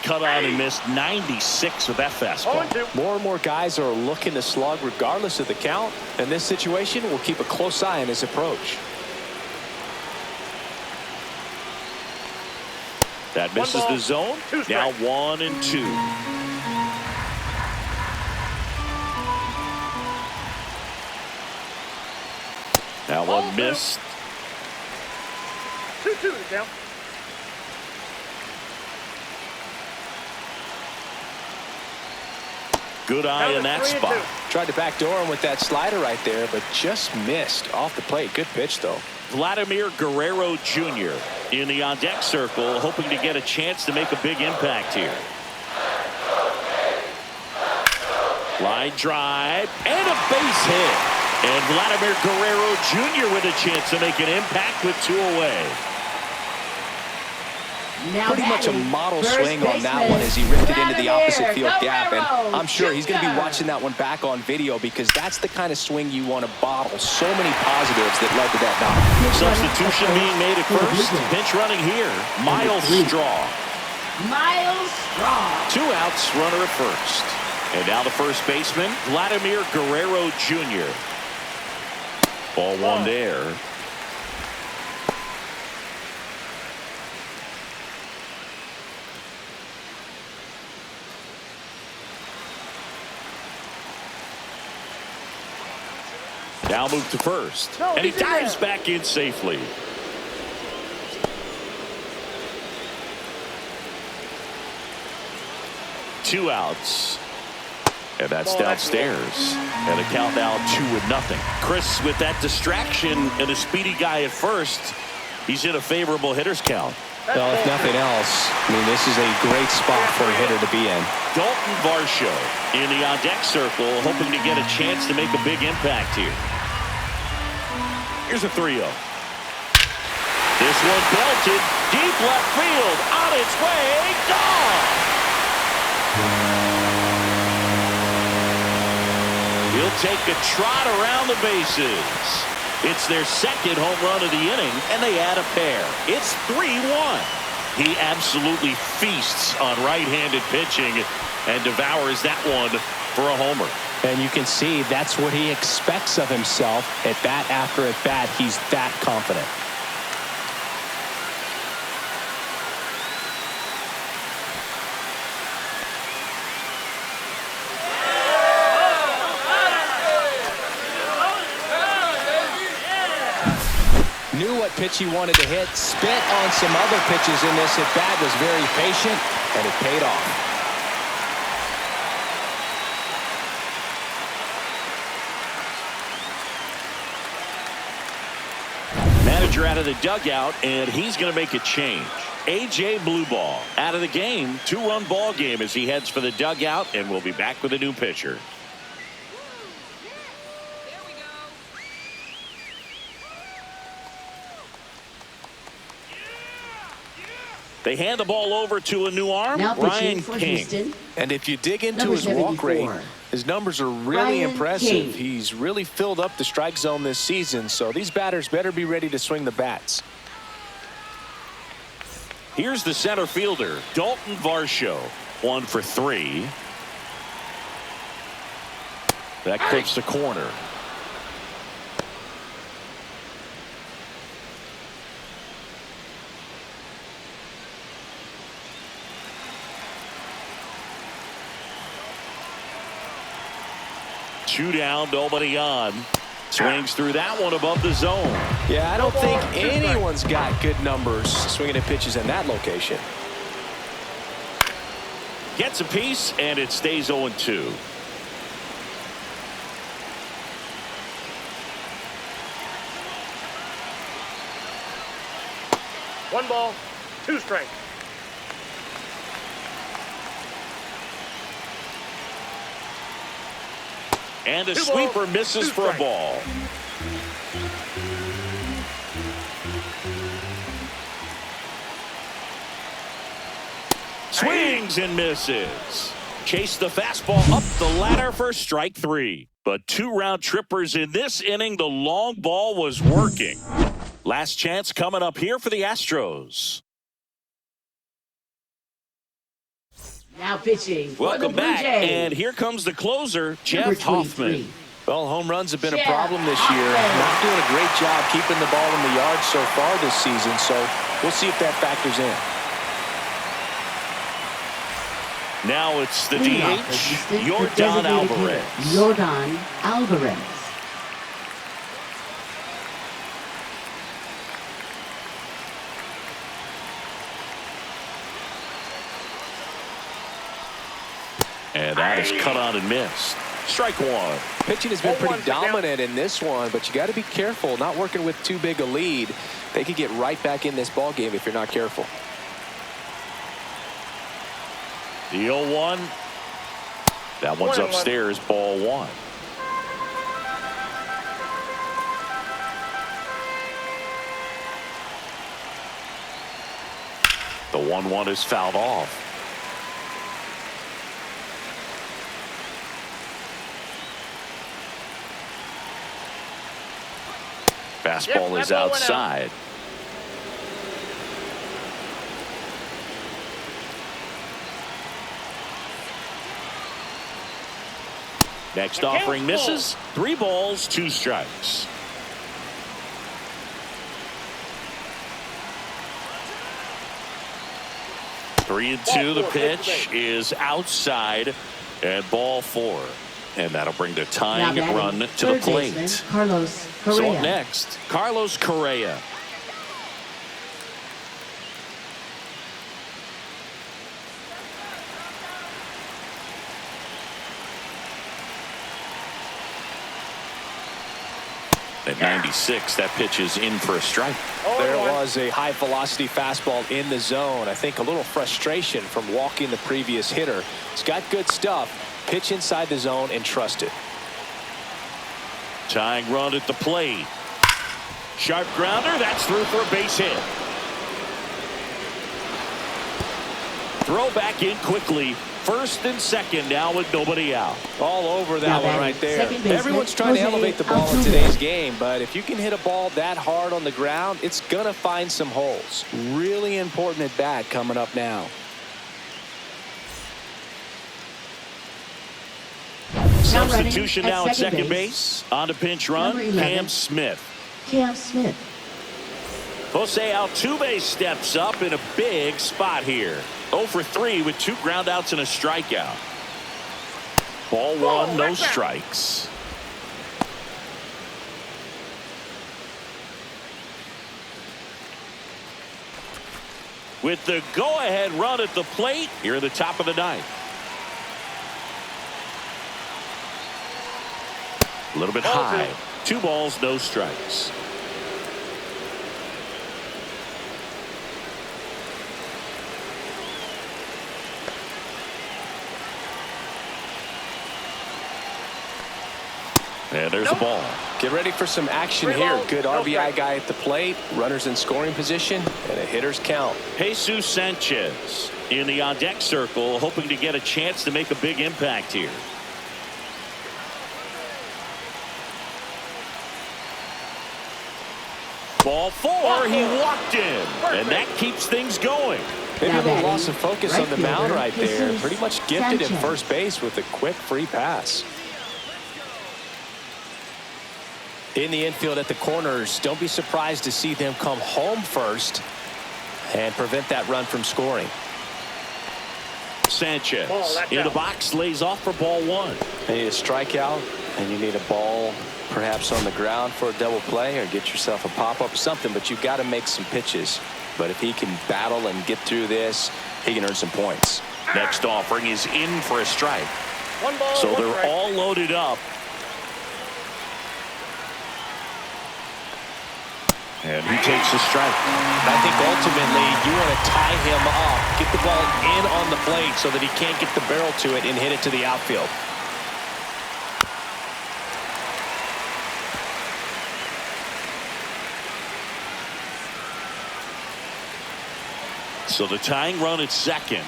Cut on and missed 96 with that fastball. 0-2. More and more guys are looking to slug regardless of the count. In this situation, we'll keep a close eye on his approach. That misses ball, the zone. 2 Now strikes. 1-2. That Ball one two. missed. 2-2 to count. Good eye in that spot. Tried to backdoor him with that slider right there, but just missed off the plate. Good pitch, though. Vladimir Guerrero Jr. in the on-deck circle, hoping to get a chance to make a big impact here. Line drive and a base hit. And Vladimir Guerrero Jr. with a chance to make an impact with 2 away. Now Pretty much a batting, model first swing on that baseman, one as he ripped it into the Vladimir opposite field gap. And Guerrero I'm sure he's going to be Jr. watching that one back on video because that's the kind of swing you want to bottle. So many positives that led to that knock. Substitution being made at first. Pinch running here. Miles Straw. Miles Straw. 2 outs, runner at first. And now the first baseman, Vladimir Guerrero Jr. Ball 1 there. Now move to first. No, And he he's in dives there. back in safely. Two outs. And that's Ball, that's downstairs. And a count now 2-0. Chris, with that distraction and a speedy guy at first, he's in a favorable hitter's count. Well, if nothing else, I mean, this is a great spot for a hitter to be in. Dalton Varsho in the on-deck circle, hoping to get a chance to make a big impact here. Here's a 3-0. This one belted deep left field, on its way, gone. He'll take a trot around the bases. It's their second home run of the inning, and they add a pair. It's 3-1. He absolutely feasts on right-handed pitching and devours that one for a homer. And you can see that's what he expects of himself at bat after at bat. He's that confident. Knew what pitch he wanted to hit, spit on some other pitches in this at bat, was very patient, and it paid off. Manager out of the dugout, and he's going to make a change. A.J. Blueball out of the game. 2-run ball game as he heads for the dugout, and we'll be back with a new pitcher. They hand the ball over to a new arm, Now pitching Ryan for King. Houston. And if you dig into Number his walk rate, 74. his numbers are really Ryan impressive. King. He's really filled up the strike zone this season, so these batters better be ready to swing the bats. Here's the center fielder, Dalton Varsho. 1 for 3. That clips the corner. Two down, nobody on. Swings through that one above the zone. Yeah, I don't think anyone's got good numbers swinging at pitches in that location. Gets a piece, and it stays 0-2. One ball, 2 strikes. And a 2 sweeper balls, misses 2 for a strikes. ball. Swings and misses. Chase the fastball up the ladder for strike 3. But 2 round trippers in this inning. The long ball was working. Last chance coming up here for the Astros. Now pitching for the Welcome Blue back, Jays. and here comes the closer, Number Jeff 23. Hoffman. Well, home runs have been a Jeff problem this year. Hoffman. Not doing a great job keeping the ball in the yard so far this season, so we'll see if that factors in. Now it's the Leadoff DH, assistant, the Yordan designated Alvarez. hitter, Yordan Alvarez. And that is cut on and missed. Strike 1. Pitching has been 0-1 pretty to count. dominant in this one, but you got to be careful. Not working with too big a lead. They could get right back in this ball game if you're not careful. The 0-1. That one's 1-1. upstairs, ball 1. The 1-1 is fouled off. Fastball Yep, is that ball went out. outside. Next The offering count's misses. 3 balls, 2 strikes. Three and 2. The Ball 4, take the pitch bait. is outside, and ball 4. And that'll bring the Now tying batting, run to the third plate. baseman, Carlos So Correa. up next, Carlos Correa. At 96, that pitch is in for a strike. There 0-1. was a high velocity fastball in the zone. I think a little frustration from walking the previous hitter. He's got good stuff. Pitch inside the zone and trust it. Tying run at the plate. Sharp grounder. That's through for a base hit. Throw back in quickly. First and second now with nobody out. All over that Now one batting, right there. second baseman, Everyone's trying to Jose elevate the ball in Altuve. today's game, but if you can hit a ball that hard on the ground, it's going to find some holes. Really important at bat coming up now. Substitution running now at at second second base. On to pinch run, Number 11. Cam Smith. Cam Smith. Jose Altuve steps up in a big spot here. 0 for 3 with 2 groundouts and a strikeout. Ball 1, no that's out. strikes. With the go-ahead run at the plate here at the top of the 9th. A little bit Ball high. 2. 2 balls, no strikes. And there's the ball. Get ready for some action 3 here. balls, Good no RBI strikes. guy at the plate, runners in scoring position, and a hitter's count. Jesus Sanchez in the on-deck circle, hoping to get a chance to make a big impact here. Ball 4, he walked in, and that keeps things going. Maybe a Now little batting, loss of focus right on the mound fielder, right there. Jesus Pretty much gifted at Sanchez. first base with a quick free pass. In the infield at the corners, don't be surprised to see them come home first and prevent that run from scoring. Sanchez Ball, that's in the out. box, lays off for ball 1. You need a strikeout, and you need a ball perhaps on the ground for a double play, or get yourself a pop-up, something, but you've got to make some pitches. But if he can battle and get through this, he can earn some points. Next offering is in for a strike. 1 ball, So 1 they're strike. all loaded up. And he takes a strike. I think ultimately you want to tie him up, get the ball in on the on the plate so that he can't get the barrel to it and hit it to the outfield. So the tying run at second.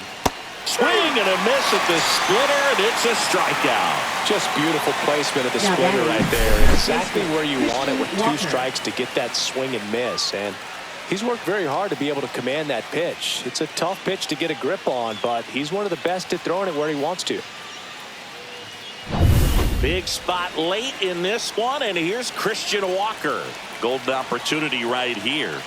Swing and a miss at the splitter, and it's a strikeout. Just beautiful placement of the Now splitter that is right there. Exactly Christian where you want it with two Walker. strikes to get that swing and miss. And he's worked very hard to be able to command that pitch. It's a tough pitch to get a grip on, but he's one of the best at throwing it where he wants to. Big spot late in this one, and here's Christian Walker. Golden opportunity right here.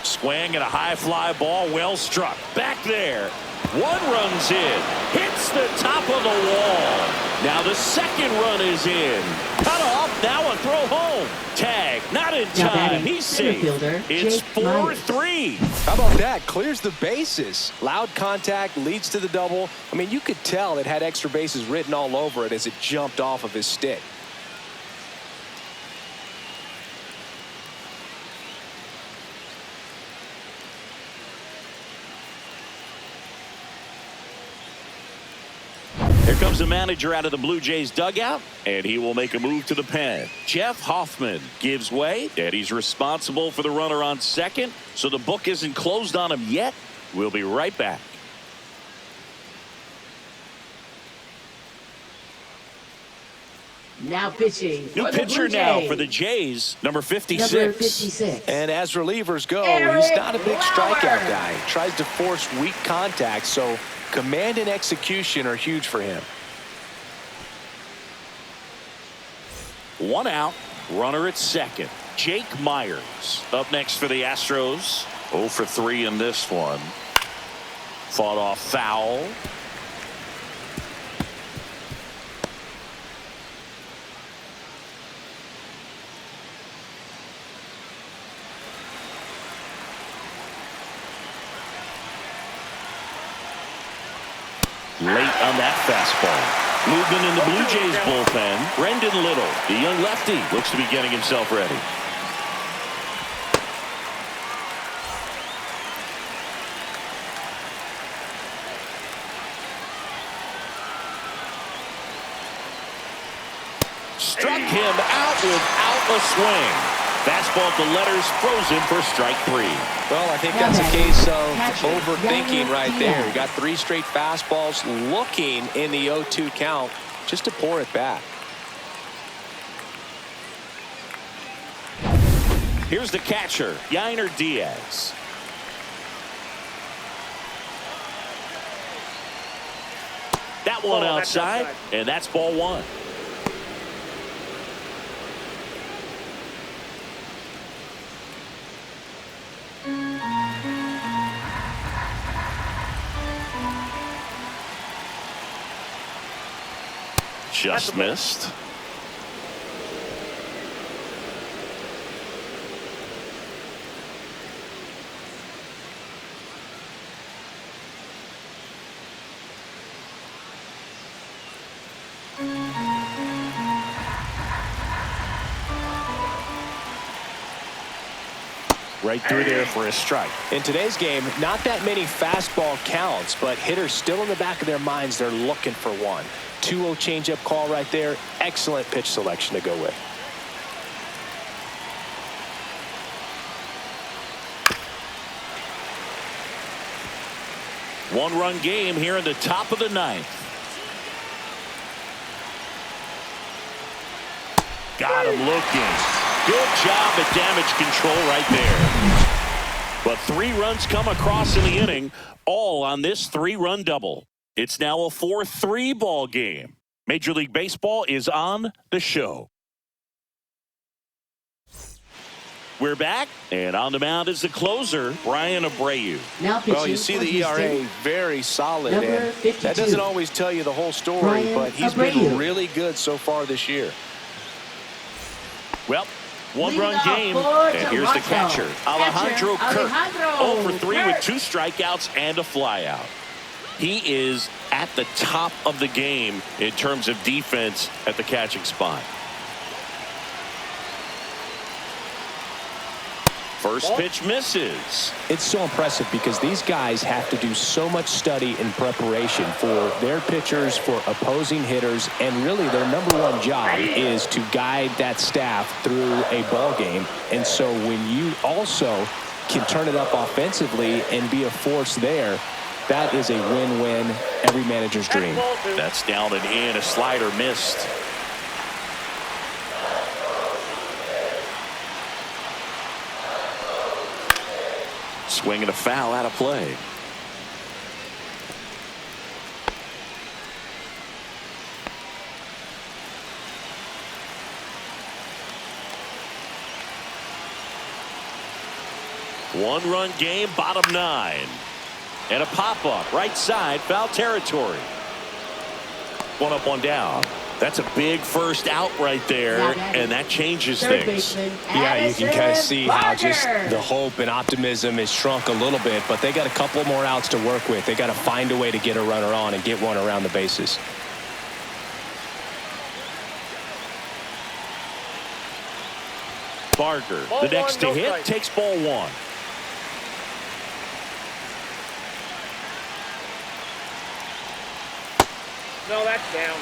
Swing and a high fly ball, well struck. Back there. One run's in. Hits the top of the wall. Now the second run is in. Cut off. Now a throw home. Tag. Not in Now time. batting He's center safe. fielder, It's Jake Myers. 4-3. How about that? Clears the bases. Loud contact leads to the double. I mean, you could tell it had extra bases written all over it as it jumped off of his stick. Here comes the manager out of the Blue Jays dugout, and he will make a move to the pen. Jeff Hoffman gives way, and he's responsible for the runner on second, so the book isn't closed on him yet. We'll be right back. Now pitching. New for the pitcher Blue now Jays. for the Jays, number 56. Number 56. And as relievers go, Eric he's not a big strikeout Lauer. guy. He tries to force weak contact, so command and execution are huge for him. One out, runner at second. Jake Myers up next for the Astros. 0 for 3 in this one. Fought off foul. Late on that fastball. Movement in the Blue Jays bullpen. Brendan Little, the young lefty, looks to be getting himself ready. Struck him out without a swing. Fastball at the letters, frozen for strike 3. Well, I think that's a case of overthinking right there. He got 3 straight fastballs looking in the 0-2 count just to pour it back. Here's the catcher, Yainer Diaz. That one outside, and that's ball 1. Just missed. Right through there for a strike. In today's game, not that many fastball counts, but hitters still in the back of their minds, they're looking for one. 2-0 changeup call right there. Excellent pitch selection to go with. One-run game here in the top of the 9th. Got him looking. Good job at damage control right there. But 3 runs come across in the inning, all on this 3-run double. It's now a 4-3 ball game. Major League Baseball is on the show. We're back, and on the mound is the closer, Brian Abreu. Now pitching Well, you see for the ERA Houston, very solid, number and 52. that doesn't always tell you the whole story, Brian but he's Abreu. been really good so far this year. Well, one-run Lead off game, for and here's the catcher, Alejandro Kirk. Alejandro 0 for 3 with Kirk. 2 strikeouts and a flyout. He is at the top of the game in terms of defense at the catching spot. First pitch misses. It's so impressive because these guys have to do so much study and preparation for their pitchers, for opposing hitters, and really their #1 job is to guide that staff through a ball game. And so when you also can turn it up offensively and be a force there, that is a win-win, every manager's dream. That's down and in. A slider missed. Swing and a foul out of play. One-run game, bottom 9. And a pop-up, right side, foul territory. One up, one down. That's a big first out right there, and that changes things. Yeah, you can kind of see how just the hope and optimism is shrunk a little bit, but they got a couple more outs to work with. They got to find a way to get a runner on and get one around the bases. Barger, the next to hit, takes ball 1. No, that's down.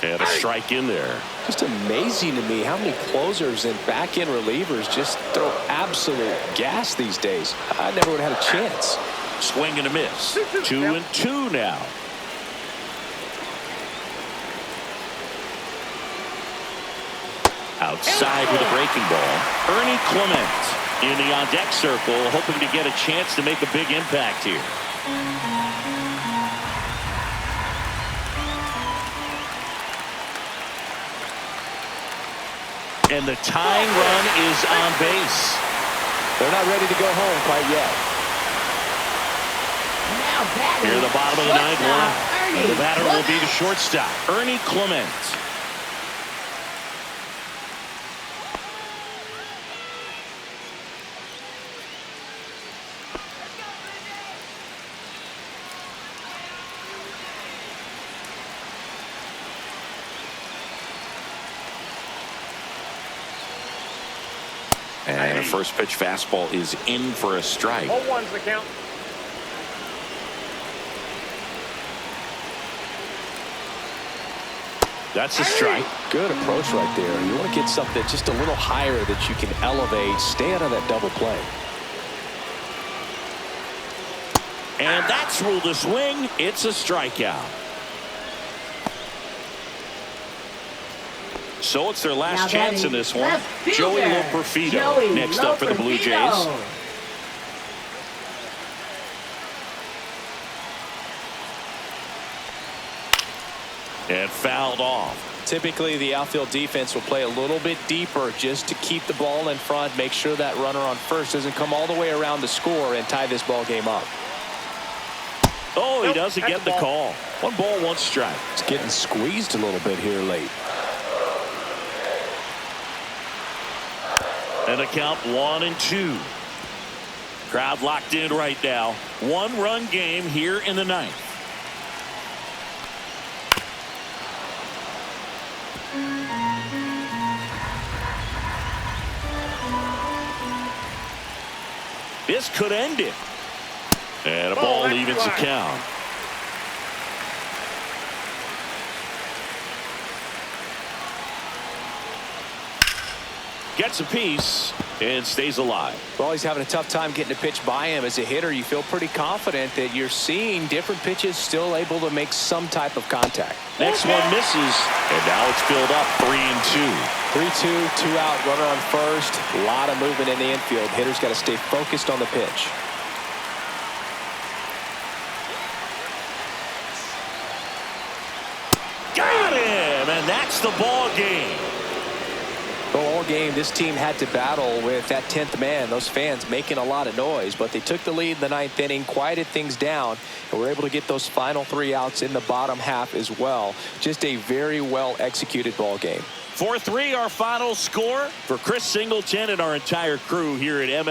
And a strike in there. Just amazing to me how many closers and back-end relievers just throw absolute gas these days. I never would have had a chance. Swing and a miss. 2-2 now. Outside with a breaking ball. Ernie Clement in the on-deck circle, hoping to get a chance to make a big impact here. And the tying run is on base. They're not ready to go home quite yet. Here at the bottom of the 9th. The batter will be the shortstop, Ernie Clement. And a first pitch fastball is in for a strike. 0-1's the count. That's a strike. Good approach right there. You want to get something just a little higher that you can elevate. Stay out of that double play. And that's ruled a swing. It's a strikeout. So it's their last chance in this one. Joey Loperfido next up for the Blue Jays. And fouled off. Typically, the outfield defense will play a little bit deeper just to keep the ball in front, make sure that runner on first doesn't come all the way around to score and tie this ball game up. Oh, he doesn't get the call. 1 ball, 1 strike. It's getting squeezed a little bit here late. And a count 1-2. Crowd locked in right now. 1-run game here in the 9th. This could end it. And a ball evens the count. Gets a piece and stays alive. Well, he's having a tough time getting a pitch by him. As a hitter, you feel pretty confident that you're seeing different pitches still able to make some type of contact. Next one misses, and now it's filled up 3-2. 3-2, 2 out, runner on first. A lot of movement in the infield. Hitter's got to stay focused on the pitch. Got him, and that's the ball game. All game, this team had to battle with that 10th man. Those fans making a lot of noise, but they took the lead in the 9th inning, quieted things down, and were able to get those final 3 outs in the bottom half as well. Just a very well executed ball game. 4-3 our final score. For Chris Singleton and our entire crew here at MLB